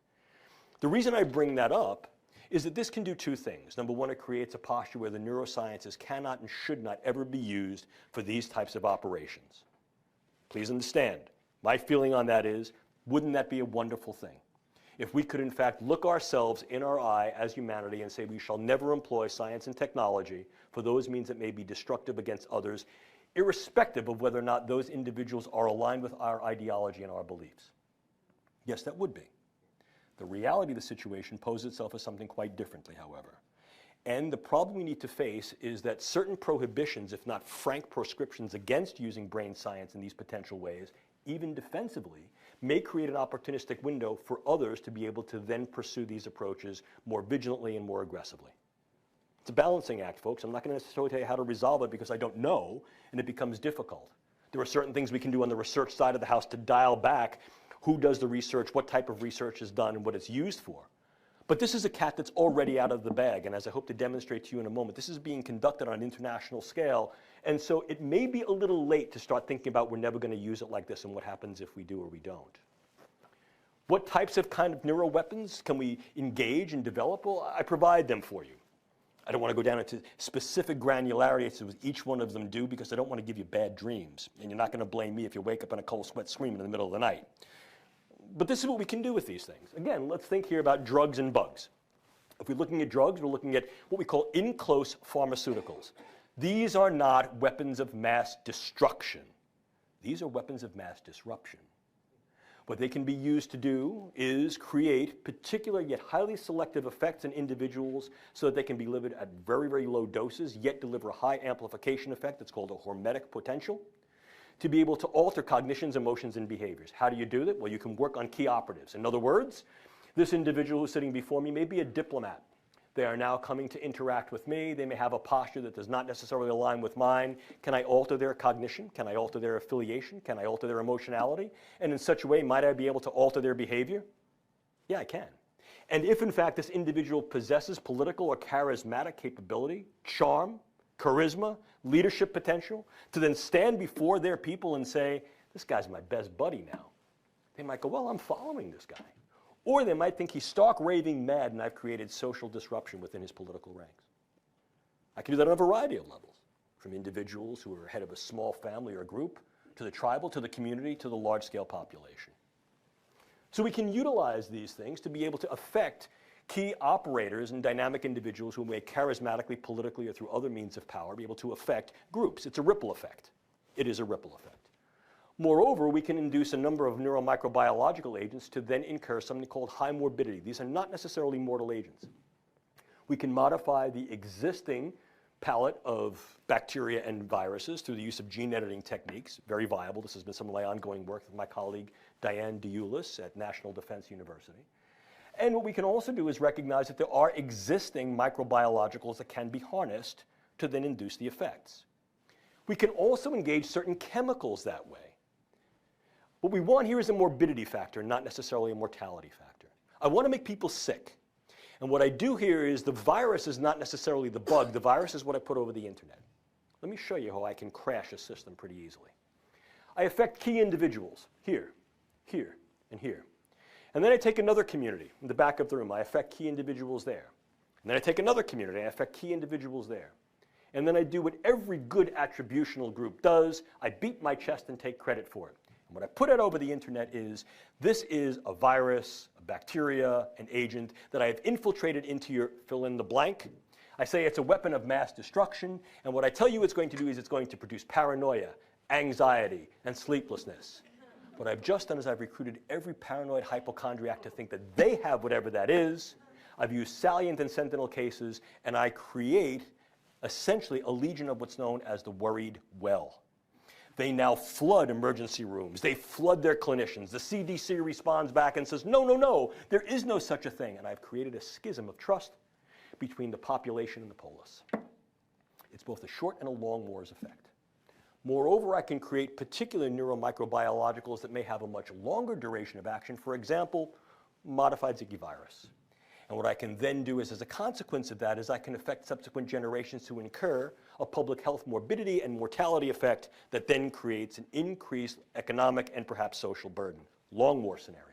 Speaker 2: The reason I bring that up is that this can do two things. Number one, it creates a posture where the neurosciences cannot and should not ever be used for these types of operations. Please understand, my feeling on that is, wouldn't that be a wonderful thing? If we could in fact look ourselves in our eye as humanity and say we shall never employ science and technology for those means that may be destructive against others, irrespective of whether or not those individuals are aligned with our ideology and our beliefs. Yes, that would be. The reality of the situation poses itself as something quite differently, however. And the problem we need to face is that certain prohibitions, if not frank proscriptions against using brain science in these potential ways, even defensively, may create an opportunistic window for others to be able to then pursue these approaches more vigilantly and more aggressively. It's a balancing act, folks. I'm not going to necessarily tell you how to resolve it because I don't know, and it becomes difficult. There are certain things we can do on the research side of the house to dial back who does the research, what type of research is done, and what it's used for. But this is a cat that's already out of the bag, and as I hope to demonstrate to you in a moment, this is being conducted on an international scale, and so it may be a little late to start thinking about we're never going to use it like this and what happens if we do or we don't. What types of kind of neuroweapons can we engage and develop? Well, I provide them for you. I don't want to go down into specific granularity as to each one of them do because I don't want to give you bad dreams, and you're not going to blame me if you wake up in a cold sweat screaming in the middle of the night. But this is what we can do with these things. Again, let's think here about drugs and bugs. If we're looking at drugs, we're looking at what we call in-close pharmaceuticals. These are not weapons of mass destruction. These are weapons of mass disruption. What they can be used to do is create particular yet highly selective effects in individuals so that they can be delivered at very, very low doses, yet deliver a high amplification effect that's called a hormetic potential, to be able to alter cognitions, emotions, and behaviors. How do you do that? Well, you can work on key operatives. In other words, this individual who's sitting before me may be a diplomat. They are now coming to interact with me. They may have a posture that does not necessarily align with mine. Can I alter their cognition? Can I alter their affiliation? Can I alter their emotionality? And in such a way, might I be able to alter their behavior? Yeah, I can. And if, in fact, this individual possesses political or charismatic capability, charm, charisma, leadership potential, to then stand before their people and say, this guy's my best buddy now. They might go, well, I'm following this guy. Or they might think he's stark raving mad and I've created social disruption within his political ranks. I can do that on a variety of levels, from individuals who are head of a small family or group, to the tribal, to the community, to the large-scale population. So we can utilize these things to be able to affect key operators and dynamic individuals who may charismatically, politically, or through other means of power be able to affect groups. It's a ripple effect. It is a ripple effect. Moreover, we can induce a number of neuromicrobiological agents to then incur something called high morbidity. These are not necessarily mortal agents. We can modify the existing palette of bacteria and viruses through the use of gene editing techniques. Very viable. This has been some of my ongoing work with my colleague Diane DeEulis at National Defense University. And what we can also do is recognize that there are existing microbiologicals that can be harnessed to then induce the effects. We can also engage certain chemicals that way. What we want here is a morbidity factor, not necessarily a mortality factor. I want to make people sick. And what I do here is the virus is not necessarily the bug. The virus is what I put over the internet. Let me show you how I can crash a system pretty easily. I affect key individuals here, here, and here. And then I take another community in the back of the room. I affect key individuals there. And then I take another community. I affect key individuals there. And then I do what every good attributional group does. I beat my chest and take credit for it. And what I put out over the internet is, this is a virus, a bacteria, an agent that I have infiltrated into your fill in the blank. I say it's a weapon of mass destruction. And what I tell you it's going to do is it's going to produce paranoia, anxiety, and sleeplessness. What I've just done is I've recruited every paranoid hypochondriac to think that they have whatever that is. I've used salient and sentinel cases, and I create essentially a legion of what's known as the worried well. They now flood emergency rooms. They flood their clinicians. The CDC responds back and says, no, no, no, there is no such a thing. And I've created a schism of trust between the population and the polis. It's both a short and a long war's effect. Moreover, I can create particular neuromicrobiologicals that may have a much longer duration of action, for example, modified Zika virus. And what I can then do is, as a consequence of that, is I can affect subsequent generations to incur a public health morbidity and mortality effect that then creates an increased economic and perhaps social burden. Long war scenario.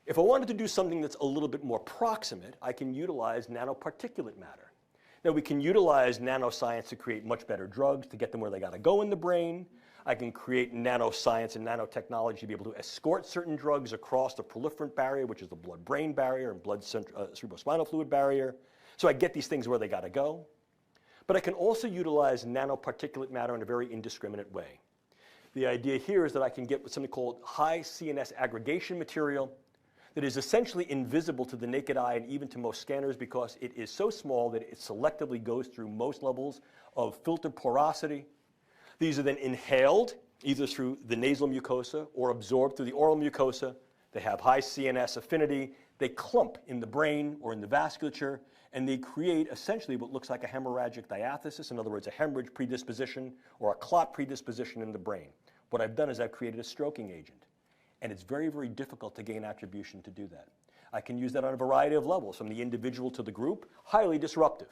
Speaker 2: If I wanted to do something that's a little bit more proximate, I can utilize nanoparticulate matter. Now, we can utilize nanoscience to create much better drugs, to get them where they got to go in the brain. I can create nanoscience and nanotechnology to be able to escort certain drugs across the proliferant barrier, which is the blood-brain barrier and cerebrospinal fluid barrier. So I get these things where they got to go. But I can also utilize nanoparticulate matter in a very indiscriminate way. The idea here is that I can get something called high CNS aggregation material that is essentially invisible to the naked eye and even to most scanners because it is so small that it selectively goes through most levels of filter porosity. These are then inhaled either through the nasal mucosa or absorbed through the oral mucosa. They have high CNS affinity. They clump in the brain or in the vasculature, and they create essentially what looks like a hemorrhagic diathesis, in other words, a hemorrhage predisposition or a clot predisposition in the brain. What I've done is I've created a stroking agent. And it's very, very difficult to gain attribution to do that. I can use that on a variety of levels, from the individual to the group, highly disruptive.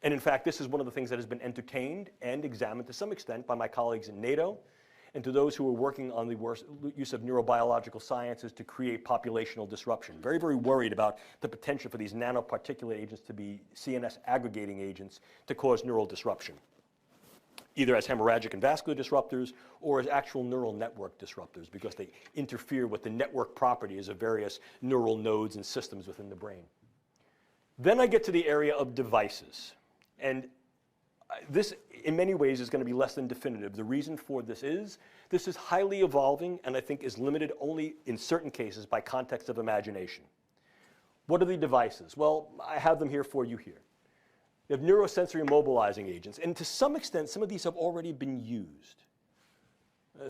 Speaker 2: And in fact, this is one of the things that has been entertained and examined to some extent by my colleagues in NATO and to those who are working on the use of neurobiological sciences to create populational disruption. Very, very worried about the potential for these nanoparticulate agents to be CNS aggregating agents to cause neural disruption, either as hemorrhagic and vascular disruptors or as actual neural network disruptors because they interfere with the network properties of various neural nodes and systems within the brain. Then I get to the area of devices. And this, in many ways, is going to be less than definitive. The reason for this is highly evolving and I think is limited only in certain cases by context of imagination. What are the devices? Well, I have them here for you here. You have neurosensory mobilizing agents, and to some extent, some of these have already been used.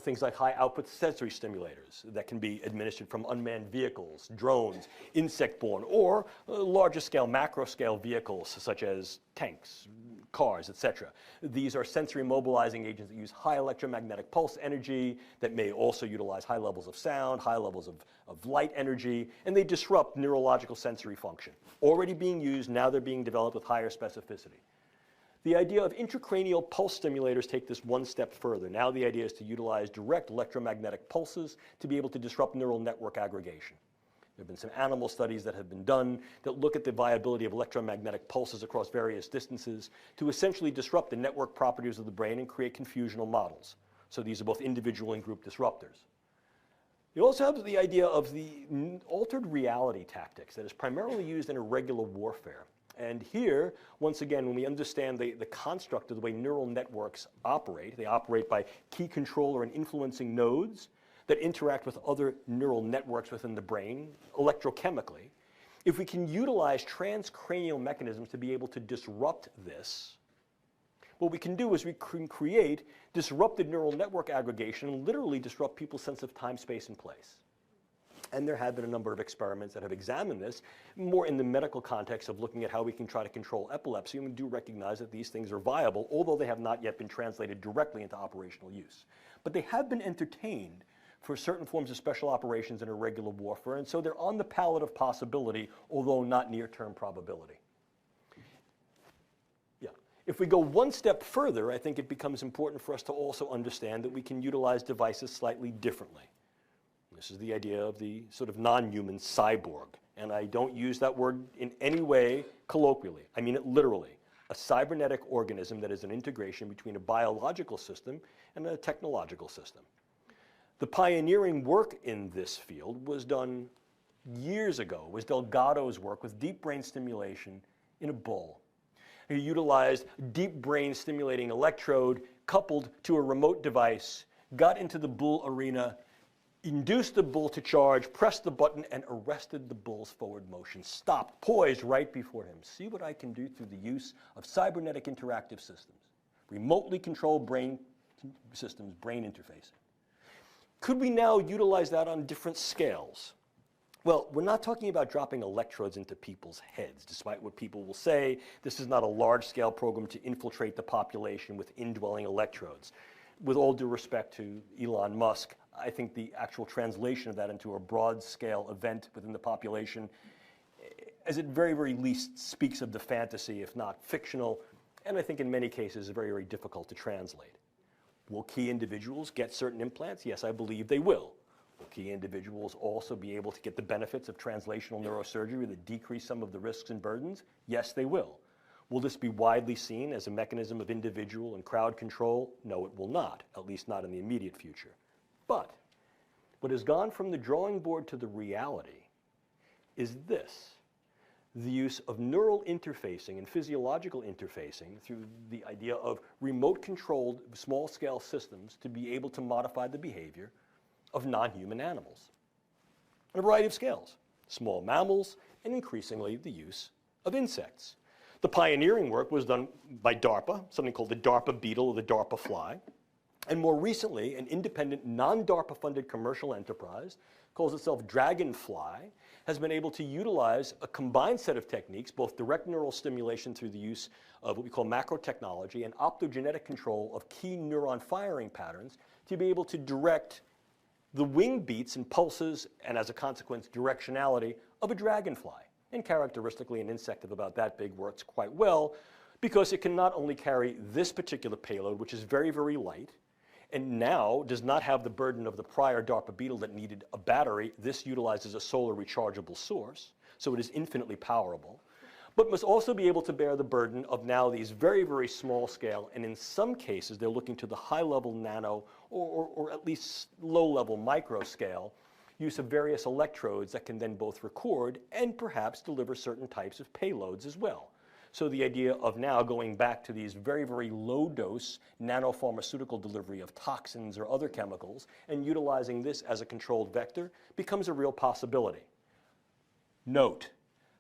Speaker 2: Things like high-output sensory stimulators that can be administered from unmanned vehicles, drones, insect-borne, or larger-scale, macro-scale vehicles such as tanks, cars, etc. These are sensory mobilizing agents that use high electromagnetic pulse energy that may also utilize high levels of sound, high levels of light energy, and they disrupt neurological sensory function. Already being used, now they're being developed with higher specificity. The idea of intracranial pulse stimulators take this one step further. Now the idea is to utilize direct electromagnetic pulses to be able to disrupt neural network aggregation. There have been some animal studies that have been done that look at the viability of electromagnetic pulses across various distances to essentially disrupt the network properties of the brain and create confusional models. So these are both individual and group disruptors. You also have the idea of the altered reality tactics that is primarily used in irregular warfare. And here, once again, when we understand the construct of the way neural networks operate, they operate by key controller and influencing nodes that interact with other neural networks within the brain electrochemically. If we can utilize transcranial mechanisms to be able to disrupt this, what we can do is we can create disrupted neural network aggregation and literally disrupt people's sense of time, space, and place. And there have been a number of experiments that have examined this, more in the medical context of looking at how we can try to control epilepsy. And we do recognize that these things are viable, although they have not yet been translated directly into operational use. But they have been entertained for certain forms of special operations in irregular warfare, and so they're on the palette of possibility, although not near-term probability. Yeah. If we go one step further, I think it becomes important for us to also understand that we can utilize devices slightly differently. This is the idea of the sort of non-human cyborg. And I don't use that word in any way colloquially. I mean it literally. A cybernetic organism that is an integration between a biological system and a technological system. The pioneering work in this field was done years ago. It was Delgado's work with deep brain stimulation in a bull. He utilized deep brain stimulating electrode coupled to a remote device, got into the bull arena, induced the bull to charge, pressed the button, and arrested the bull's forward motion. Stopped, poised right before him. See what I can do through the use of cybernetic interactive systems. Remotely controlled brain systems, brain interfacing. Could we now utilize that on different scales? Well, we're not talking about dropping electrodes into people's heads, despite what people will say. This is not a large-scale program to infiltrate the population with indwelling electrodes. With all due respect to Elon Musk, I think the actual translation of that into a broad-scale event within the population, as it very, very least speaks of the fantasy, if not fictional, and I think in many cases is very, very difficult to translate. Will key individuals get certain implants? Yes, I believe they will. Will key individuals also be able to get the benefits of translational neurosurgery that decrease some of the risks and burdens? Yes, they will. Will this be widely seen as a mechanism of individual and crowd control? No, it will not, at least not in the immediate future. But what has gone from the drawing board to the reality is this: the use of neural interfacing and physiological interfacing through the idea of remote-controlled small-scale systems to be able to modify the behavior of non-human animals on a variety of scales, small mammals, and increasingly the use of insects. The pioneering work was done by DARPA, something called the DARPA beetle or the DARPA fly, and more recently, an independent, non-DARPA-funded commercial enterprise, calls itself Dragonfly, has been able to utilize a combined set of techniques, both direct neural stimulation through the use of what we call macro technology and optogenetic control of key neuron firing patterns, to be able to direct the wing beats and pulses, and as a consequence, directionality of a dragonfly. And characteristically, an insect of about that big works quite well because it can not only carry this particular payload, which is very, very light, and now does not have the burden of the prior DARPA beetle that needed a battery. This utilizes a solar rechargeable source, so it is infinitely powerful, but must also be able to bear the burden of now these very, very small scale, and in some cases they're looking to the high level nano or at least low level micro scale use of various electrodes that can then both record and perhaps deliver certain types of payloads as well. So the idea of now going back to these very, very low dose nanopharmaceutical delivery of toxins or other chemicals and utilizing this as a controlled vector becomes a real possibility. Note,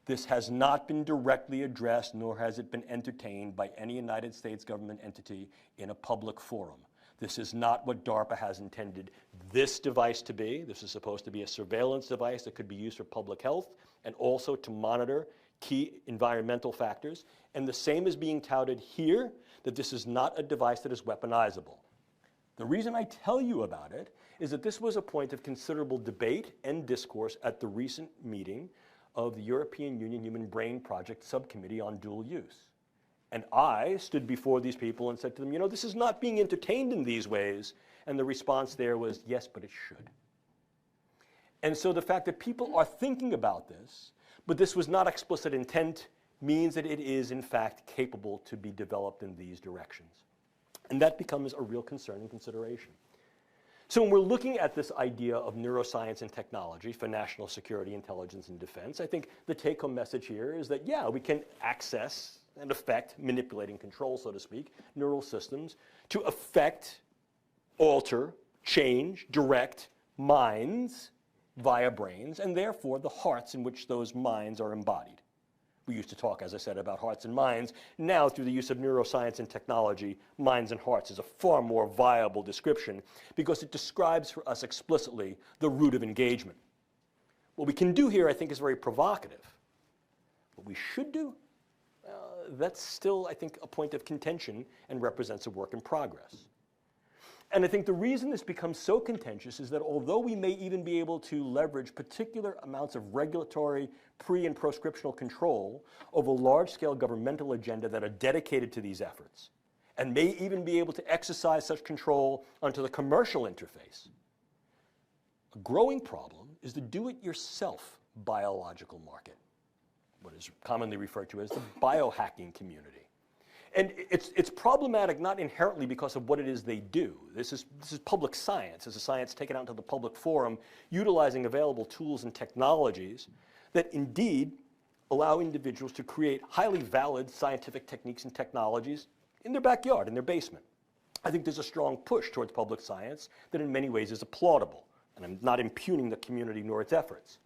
Speaker 2: this has not been directly addressed, nor has it been entertained by any United States government entity in a public forum. This is not what DARPA has intended this device to be. This is supposed to be a surveillance device that could be used for public health and also to monitor key environmental factors. And the same is being touted here, that this is not a device that is weaponizable. The reason I tell you about it is that this was a point of considerable debate and discourse at the recent meeting of the European Union Human Brain Project Subcommittee on Dual Use. And I stood before these people and said to them, you know, this is not being entertained in these ways. And the response there was, yes, but it should. And so the fact that people are thinking about this, but this was not explicit intent, means that it is, in fact, capable to be developed in these directions. And that becomes a real concern and consideration. So when we're looking at this idea of neuroscience and technology for national security, intelligence, and defense, I think the take-home message here is that, yeah, we can access and affect, manipulate and control, so to speak, neural systems to affect, alter, change, direct minds via brains, and therefore the hearts in which those minds are embodied. We used to talk, as I said, about hearts and minds. Now, through the use of neuroscience and technology, minds and hearts is a far more viable description because it describes for us explicitly the root of engagement. What we can do here, I think, is very provocative. What we should do, that's still, I think, a point of contention and represents a work in progress. And I think the reason this becomes so contentious is that although we may even be able to leverage particular amounts of regulatory pre- and proscriptional control over large-scale governmental agenda that are dedicated to these efforts, and may even be able to exercise such control onto the commercial interface, a growing problem is the do-it-yourself biological market, what is commonly referred to as the biohacking community. And it's problematic not inherently because of what it is they do. This is public science. It's a science taken out into the public forum, utilizing available tools and technologies that indeed allow individuals to create highly valid scientific techniques and technologies in their backyard, in their basement. I think there's a strong push towards public science that in many ways is applaudable. And I'm not impugning the community nor its efforts.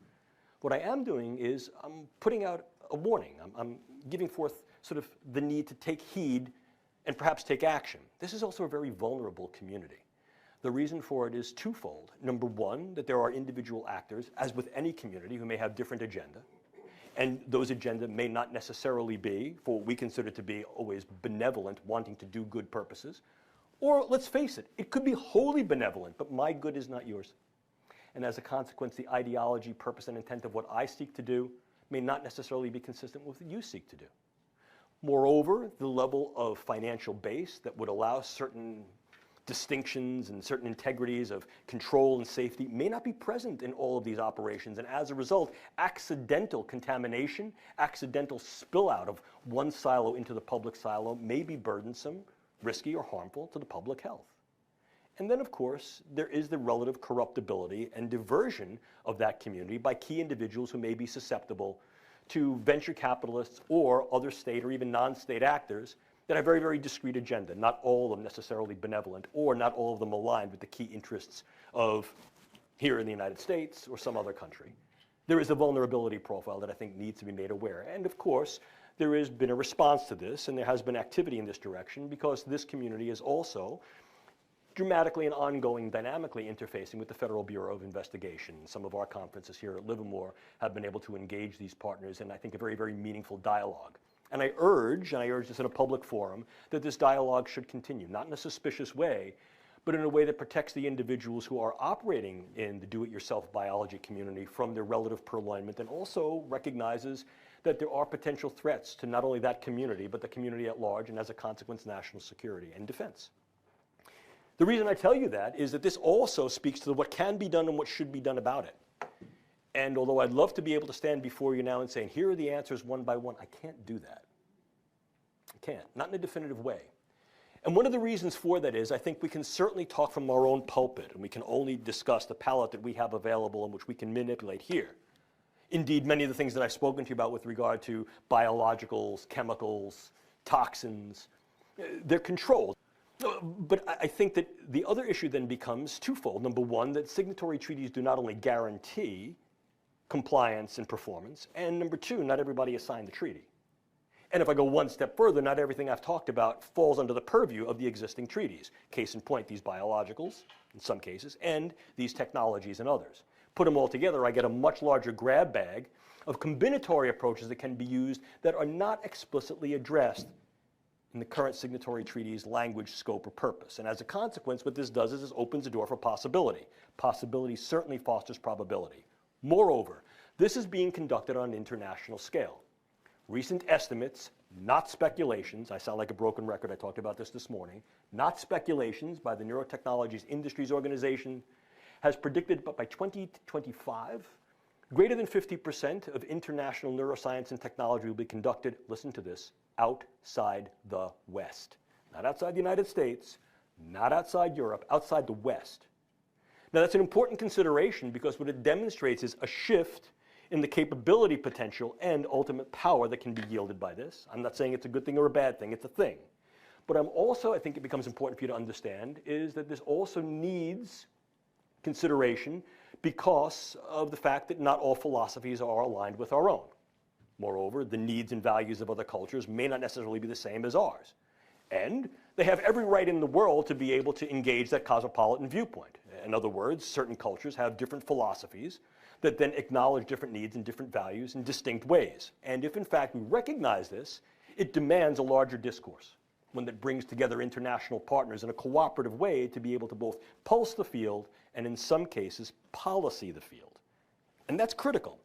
Speaker 2: What I am doing is I'm putting out a warning. I'm giving forth sort of the need to take heed and perhaps take action. This is also a very vulnerable community. The reason for it is twofold. Number one, that there are individual actors, as with any community, who may have different agenda. And those agenda may not necessarily be, for what we consider to be always benevolent, wanting to do good purposes. Or, let's face it, it could be wholly benevolent, but my good is not yours. And as a consequence, the ideology, purpose, and intent of what I seek to do may not necessarily be consistent with what you seek to do. Moreover, the level of financial base that would allow certain distinctions and certain integrities of control and safety may not be present in all of these operations. And as a result, accidental contamination, accidental spill out of one silo into the public silo may be burdensome, risky, or harmful to the public health. And then, of course, there is the relative corruptibility and diversion of that community by key individuals who may be susceptible to venture capitalists or other state or even non-state actors that have very, very discrete agenda, not all of them necessarily benevolent, or not all of them aligned with the key interests of here in the United States or some other country. There is a vulnerability profile that I think needs to be made aware. And of course, there has been a response to this, and there has been activity in this direction, because this community is also dramatically and ongoing, dynamically interfacing with the Federal Bureau of Investigation. Some of our conferences here at Livermore have been able to engage these partners in, I think, a very, very meaningful dialogue. And I urge this in a public forum, that this dialogue should continue, not in a suspicious way, but in a way that protects the individuals who are operating in the do-it-yourself biology community from their relative purloinment, and also recognizes that there are potential threats to not only that community, but the community at large, and as a consequence, national security and defense. The reason I tell you that is that this also speaks to what can be done and what should be done about it. And although I'd love to be able to stand before you now and say, here are the answers one by one, I can't do that. I can't, not in a definitive way. And one of the reasons for that is I think we can certainly talk from our own pulpit, and we can only discuss the palette that we have available and which we can manipulate here. Indeed, many of the things that I've spoken to you about with regard to biologicals, chemicals, toxins, they're controlled. But I think that the other issue then becomes twofold. Number one, that signatory treaties do not only guarantee compliance and performance, and number two, not everybody has signed the treaty. And if I go one step further, not everything I've talked about falls under the purview of the existing treaties. Case in point, these biologicals, in some cases, and these technologies and others. Put them all together, I get a much larger grab bag of combinatory approaches that can be used that are not explicitly addressed in the current signatory treaty's language, scope, or purpose. And as a consequence, what this does is it opens the door for possibility. Possibility certainly fosters probability. Moreover, this is being conducted on an international scale. Recent estimates, not speculations, I sound like a broken record, I talked about this morning, not speculations by the Neurotechnologies Industries Organization, has predicted by 2025, greater than 50% of international neuroscience and technology will be conducted, listen to this, outside the West. Not outside the United States, not outside Europe, outside the West. Now that's an important consideration because what it demonstrates is a shift in the capability potential and ultimate power that can be yielded by this. I'm not saying it's a good thing or a bad thing, it's a thing. But I think it becomes important for you to understand is that this also needs consideration because of the fact that not all philosophies are aligned with our own. Moreover, the needs and values of other cultures may not necessarily be the same as ours. And they have every right in the world to be able to engage that cosmopolitan viewpoint. In other words, certain cultures have different philosophies that then acknowledge different needs and different values in distinct ways. And if in fact we recognize this, it demands a larger discourse, one that brings together international partners in a cooperative way to be able to both pulse the field and in some cases policy the field. And that's critical.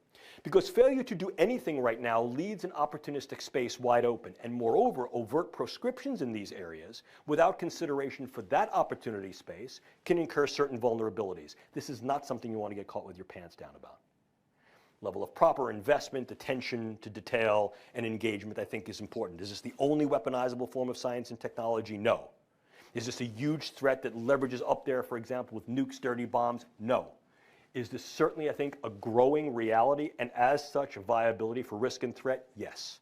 Speaker 2: Because failure to do anything right now leaves an opportunistic space wide open, and moreover, overt proscriptions in these areas without consideration for that opportunity space can incur certain vulnerabilities. This is not something you want to get caught with your pants down about. Level of proper investment, attention to detail, and engagement I think is important. Is this the only weaponizable form of science and technology? No. Is this a huge threat that leverages up there, for example, with nukes, dirty bombs? No. Is this certainly, I think, a growing reality, and as such, a viability for risk and threat? Yes.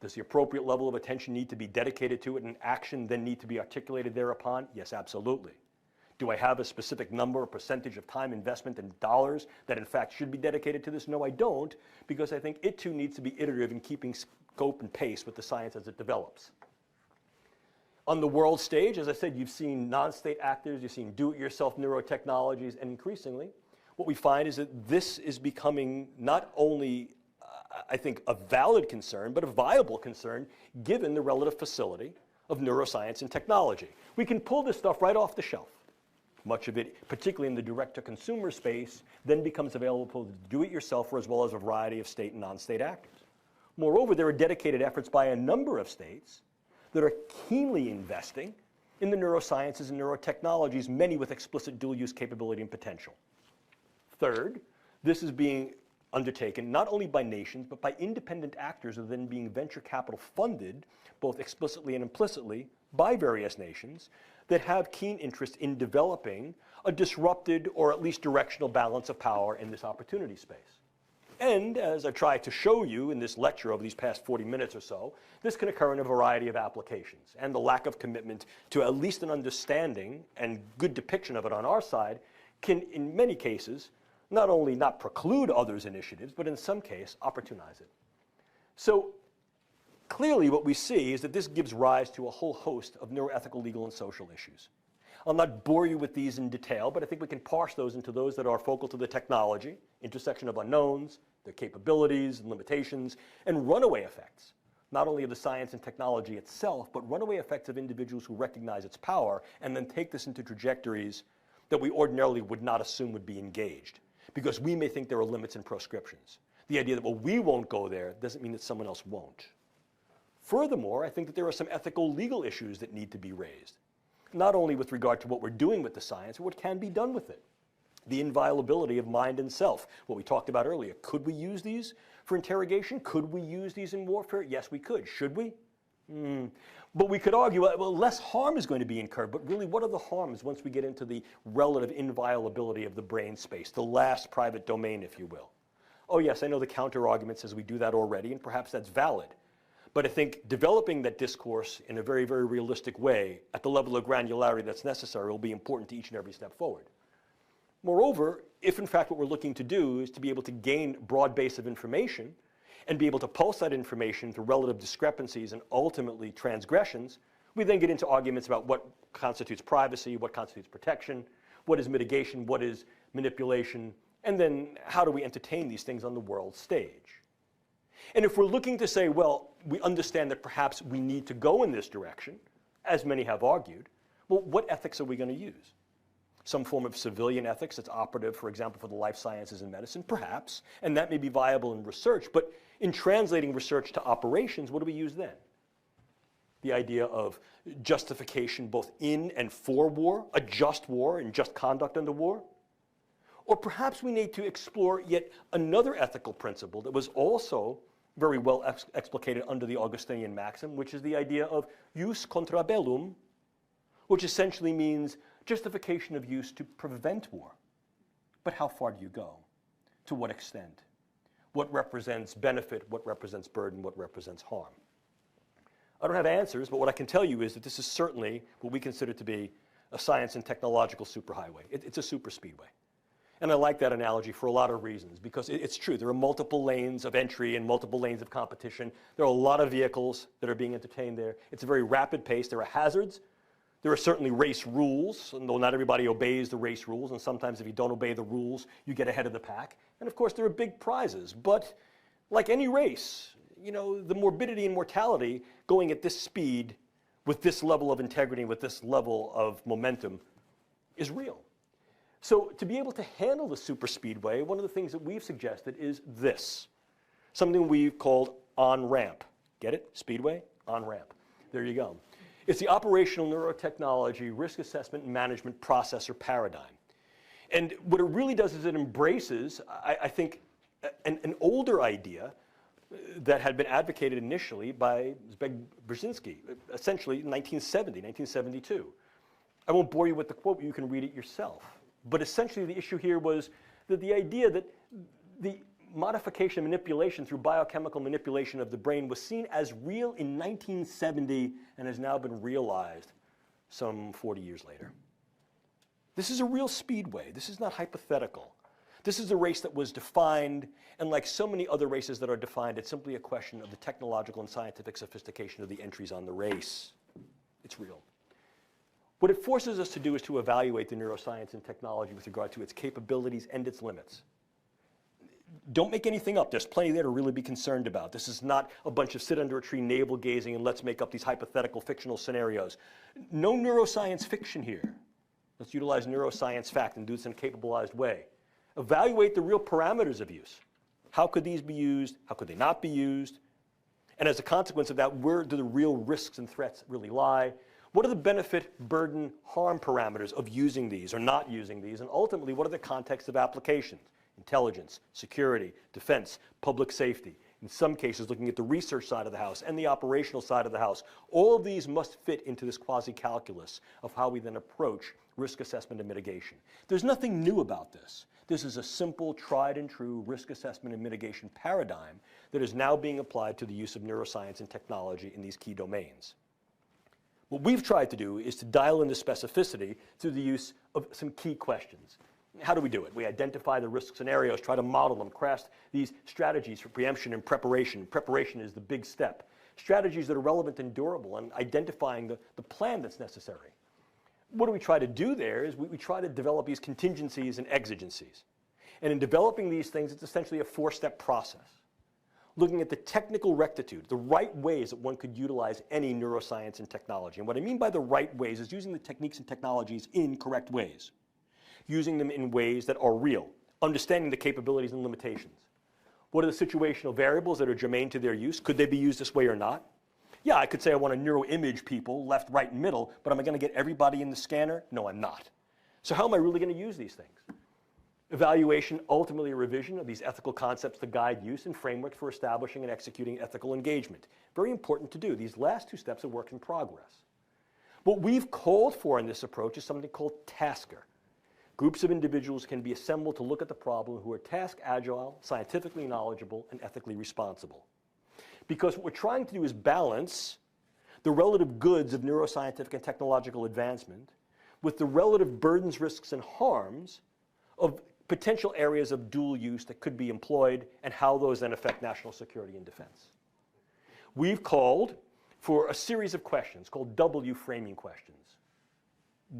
Speaker 2: Does the appropriate level of attention need to be dedicated to it and action then need to be articulated thereupon? Yes, absolutely. Do I have a specific number or percentage of time, investment, and dollars that in fact should be dedicated to this? No, I don't, because I think it too needs to be iterative in keeping scope and pace with the science as it develops. On the world stage, as I said, you've seen non-state actors, you've seen do-it-yourself neurotechnologies, and increasingly, what we find is that this is becoming not only, I think, a valid concern, but a viable concern, given the relative facility of neuroscience and technology. We can pull this stuff right off the shelf. Much of it, particularly in the direct-to-consumer space, then becomes available to do-it-yourselfer as well as a variety of state and non-state actors. Moreover, there are dedicated efforts by a number of states that are keenly investing in the neurosciences and neurotechnologies, many with explicit dual-use capability and potential. Third, this is being undertaken not only by nations, but by independent actors who are then being venture capital funded, both explicitly and implicitly, by various nations that have keen interest in developing a disrupted or at least directional balance of power in this opportunity space. And as I tried to show you in this lecture over these past 40 minutes or so, this can occur in a variety of applications. And the lack of commitment to at least an understanding and good depiction of it on our side can, in many cases, not only not preclude others' initiatives, but in some case, opportunize it. So clearly what we see is that this gives rise to a whole host of neuroethical, legal, and social issues. I'll not bore you with these in detail, but I think we can parse those into those that are focal to the technology, intersection of unknowns, their capabilities and limitations, and runaway effects, not only of the science and technology itself, but runaway effects of individuals who recognize its power and then take this into trajectories that we ordinarily would not assume would be engaged, because we may think there are limits and proscriptions. The idea that, well, we won't go there doesn't mean that someone else won't. Furthermore, I think that there are some ethical, legal issues that need to be raised, not only with regard to what we're doing with the science, but what can be done with it. The inviolability of mind and self, what we talked about earlier. Could we use these for interrogation? Could we use these in warfare? Yes, we could. Should we? But we could argue, well, less harm is going to be incurred. But really, what are the harms once we get into the relative inviolability of the brain space, the last private domain, if you will? Oh, yes, I know the counter-argument says we do that already, and perhaps that's valid. But I think developing that discourse in a very, very realistic way at the level of granularity that's necessary will be important to each and every step forward. Moreover, if in fact what we're looking to do is to be able to gain a broad base of information and be able to pulse that information through relative discrepancies and ultimately transgressions, we then get into arguments about what constitutes privacy, what constitutes protection, what is mitigation, what is manipulation, and then how do we entertain these things on the world stage. And if we're looking to say, well, we understand that perhaps we need to go in this direction, as many have argued, well, what ethics are we going to use? Some form of civilian ethics that's operative, for example, for the life sciences and medicine, perhaps, and that may be viable in research, but in translating research to operations, what do we use then? The idea of justification both in and for war, a just war and just conduct under war? Or perhaps we need to explore yet another ethical principle that was also very well explicated under the Augustinian maxim, which is the idea of jus contra bellum, which essentially means justification of use to prevent war. But how far do you go? To what extent? What represents benefit? What represents burden? What represents harm? I don't have answers, but what I can tell you is that this is certainly what we consider to be a science and technological superhighway. It's a superspeedway. And I like that analogy for a lot of reasons, because it's true. There are multiple lanes of entry and multiple lanes of competition. There are a lot of vehicles that are being entertained there. It's a very rapid pace. There are hazards. There are certainly race rules, and though not everybody obeys the race rules, and sometimes if you don't obey the rules, you get ahead of the pack. And of course, there are big prizes. But like any race, you know, the morbidity and mortality going at this speed, with this level of integrity, with this level of momentum, is real. So to be able to handle the superspeedway, one of the things that we've suggested is this, something we've called on-ramp. Get it? Speedway, on-ramp. There you go. It's the operational neurotechnology risk assessment and management process or paradigm. And what it really does is it embraces, I think, an older idea that had been advocated initially by Zbigniew Brzezinski, essentially in 1972. I won't bore you with the quote, you can read it yourself. But essentially the issue here was that the idea that the modification and manipulation through biochemical manipulation of the brain was seen as real in 1970 and has now been realized some 40 years later. This is a real speedway. This is not hypothetical. This is a race that was defined, and like so many other races that are defined, it's simply a question of the technological and scientific sophistication of the entries on the race. It's real. What it forces us to do is to evaluate the neuroscience and technology with regard to its capabilities and its limits. Don't make anything up. There's plenty there to really be concerned about. This is not a bunch of sit under a tree navel gazing and let's make up these hypothetical fictional scenarios. No neuroscience fiction here. Let's utilize neuroscience fact and do this in a capabilized way. Evaluate the real parameters of use. How could these be used? How could they not be used? And as a consequence of that, where do the real risks and threats really lie? What are the benefit, burden, harm parameters of using these or not using these? And ultimately, what are the contexts of applications? Intelligence, security, defense, public safety. In some cases, looking at the research side of the house and the operational side of the house. All of these must fit into this quasi-calculus of how we then approach risk assessment and mitigation. There's nothing new about this. This is a simple, tried and true risk assessment and mitigation paradigm that is now being applied to the use of neuroscience and technology in these key domains. What we've tried to do is to dial in the specificity through the use of some key questions. How do we do it? We identify the risk scenarios, try to model them, craft these strategies for preemption and preparation. Preparation is the big step. Strategies that are relevant and durable, and identifying the plan that's necessary. What do we try to do there is we try to develop these contingencies and exigencies. And in developing these things, it's essentially a four-step process. Looking at the technical rectitude, the right ways that one could utilize any neuroscience and technology. And what I mean by the right ways is using the techniques and technologies in correct ways. Using them in ways that are real, understanding the capabilities and limitations. What are the situational variables that are germane to their use? Could they be used this way or not? Yeah, I could say I want to neuroimage people, left, right, and middle, but am I going to get everybody in the scanner? No, I'm not. So how am I really going to use these things? Evaluation, ultimately a revision of these ethical concepts to guide use and frameworks for establishing and executing ethical engagement. Very important to do. These last two steps are work in progress. What we've called for in this approach is something called tasker. Groups of individuals can be assembled to look at the problem who are task agile, scientifically knowledgeable, and ethically responsible. Because what we're trying to do is balance the relative goods of neuroscientific and technological advancement with the relative burdens, risks, and harms of potential areas of dual use that could be employed and how those then affect national security and defense. We've called for a series of questions called W framing questions.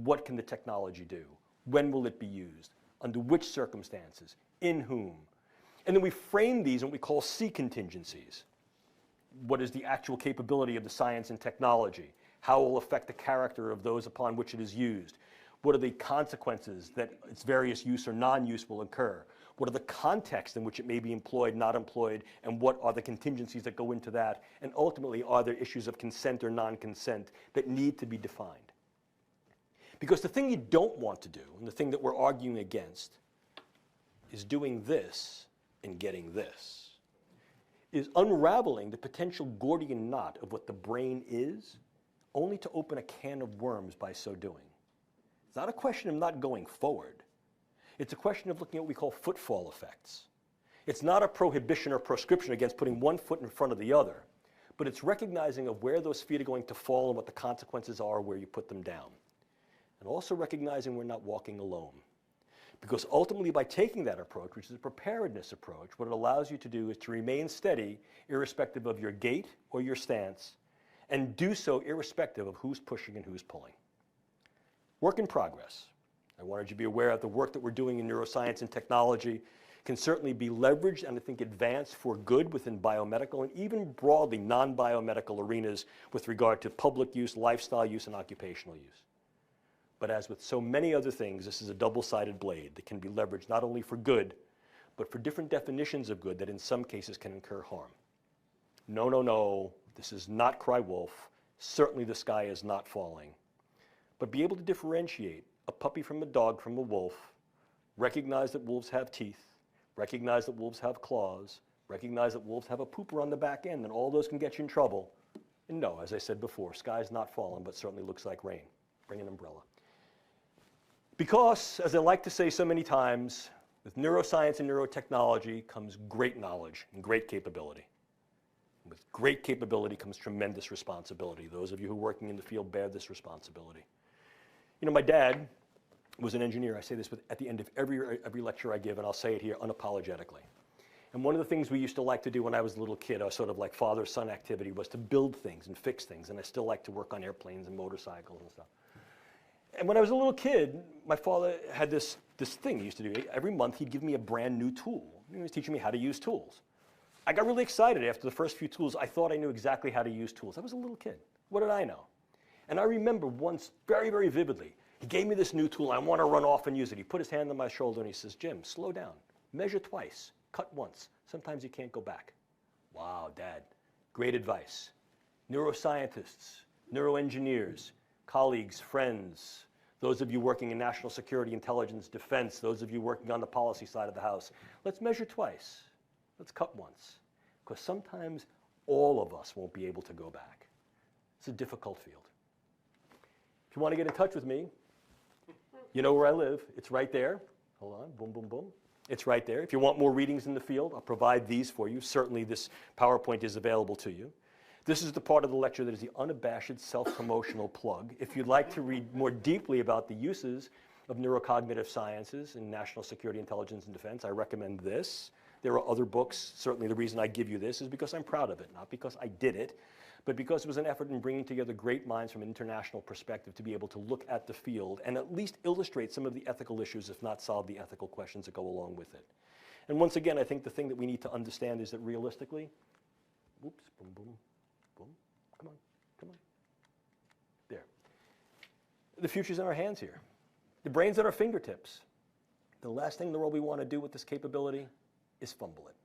Speaker 2: What can the technology do? When will it be used? Under which circumstances? In whom? And then we frame these in what we call C contingencies. What is the actual capability of the science and technology? How it will affect the character of those upon which it is used? What are the consequences that its various use or non-use will occur? What are the contexts in which it may be employed, not employed, and what are the contingencies that go into that? And ultimately, are there issues of consent or non-consent that need to be defined? Because the thing you don't want to do, and the thing that we're arguing against, is doing this and getting this, is unraveling the potential Gordian knot of what the brain is, only to open a can of worms by so doing. It's not a question of not going forward. It's a question of looking at what we call footfall effects. It's not a prohibition or proscription against putting one foot in front of the other, but it's recognizing of where those feet are going to fall and what the consequences are where you put them down. And also recognizing we're not walking alone. Because ultimately, by taking that approach, which is a preparedness approach, what it allows you to do is to remain steady irrespective of your gait or your stance, and do so irrespective of who's pushing and who's pulling. Work in progress. I wanted you to be aware of the work that we're doing in neuroscience and technology can certainly be leveraged and I think advanced for good within biomedical and even broadly non-biomedical arenas with regard to public use, lifestyle use, and occupational use. But as with so many other things, this is a double-sided blade that can be leveraged not only for good, but for different definitions of good that in some cases can incur harm. No, no, no, this is not cry wolf. Certainly the sky is not falling. But be able to differentiate a puppy from a dog from a wolf, recognize that wolves have teeth, recognize that wolves have claws, recognize that wolves have a pooper on the back end, and all those can get you in trouble. And no, as I said before, sky's not falling, but certainly looks like rain. Bring an umbrella. Because, as I like to say so many times, with neuroscience and neurotechnology comes great knowledge and great capability. With great capability comes tremendous responsibility. Those of you who are working in the field bear this responsibility. You know, my dad was an engineer. I say this at the end of every lecture I give, and I'll say it here unapologetically. And one of the things we used to like to do when I was a little kid, our sort of like father-son activity, was to build things and fix things. And I still like to work on airplanes and motorcycles and stuff. And when I was a little kid, my father had this thing he used to do. Every month, he'd give me a brand new tool. He was teaching me how to use tools. I got really excited after the first few tools. I thought I knew exactly how to use tools. I was a little kid. What did I know? And I remember once very, very vividly, he gave me this new tool. I want to run off and use it. He put his hand on my shoulder and he says, Jim, slow down. Measure twice. Cut once. Sometimes you can't go back. Wow, Dad. Great advice. Neuroscientists, neuroengineers, colleagues, friends, those of you working in national security, intelligence, defense, those of you working on the policy side of the house, let's measure twice. Let's cut once. Because sometimes all of us won't be able to go back. It's a difficult field. If you want to get in touch with me, you know where I live. It's right there. Hold on. Boom, boom, boom. It's right there. If you want more readings in the field, I'll provide these for you. Certainly this PowerPoint is available to you. This is the part of the lecture that is the unabashed self-promotional plug. If you'd like to read more deeply about the uses of neurocognitive sciences in national security, intelligence, and defense, I recommend this. There are other books. Certainly the reason I give you this is because I'm proud of it, not because I did it, but because it was an effort in bringing together great minds from an international perspective to be able to look at the field and at least illustrate some of the ethical issues, if not solve the ethical questions that go along with it. And once again, I think the thing that we need to understand is that realistically, whoops, boom, boom, boom, come on, come on. There. The future's in our hands here. The brain's at our fingertips. The last thing in the world we want to do with this capability is fumble it.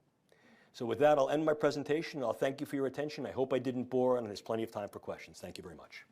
Speaker 2: So with that, I'll end my presentation. I'll thank you for your attention. I hope I didn't bore, and there's plenty of time for questions. Thank you very much.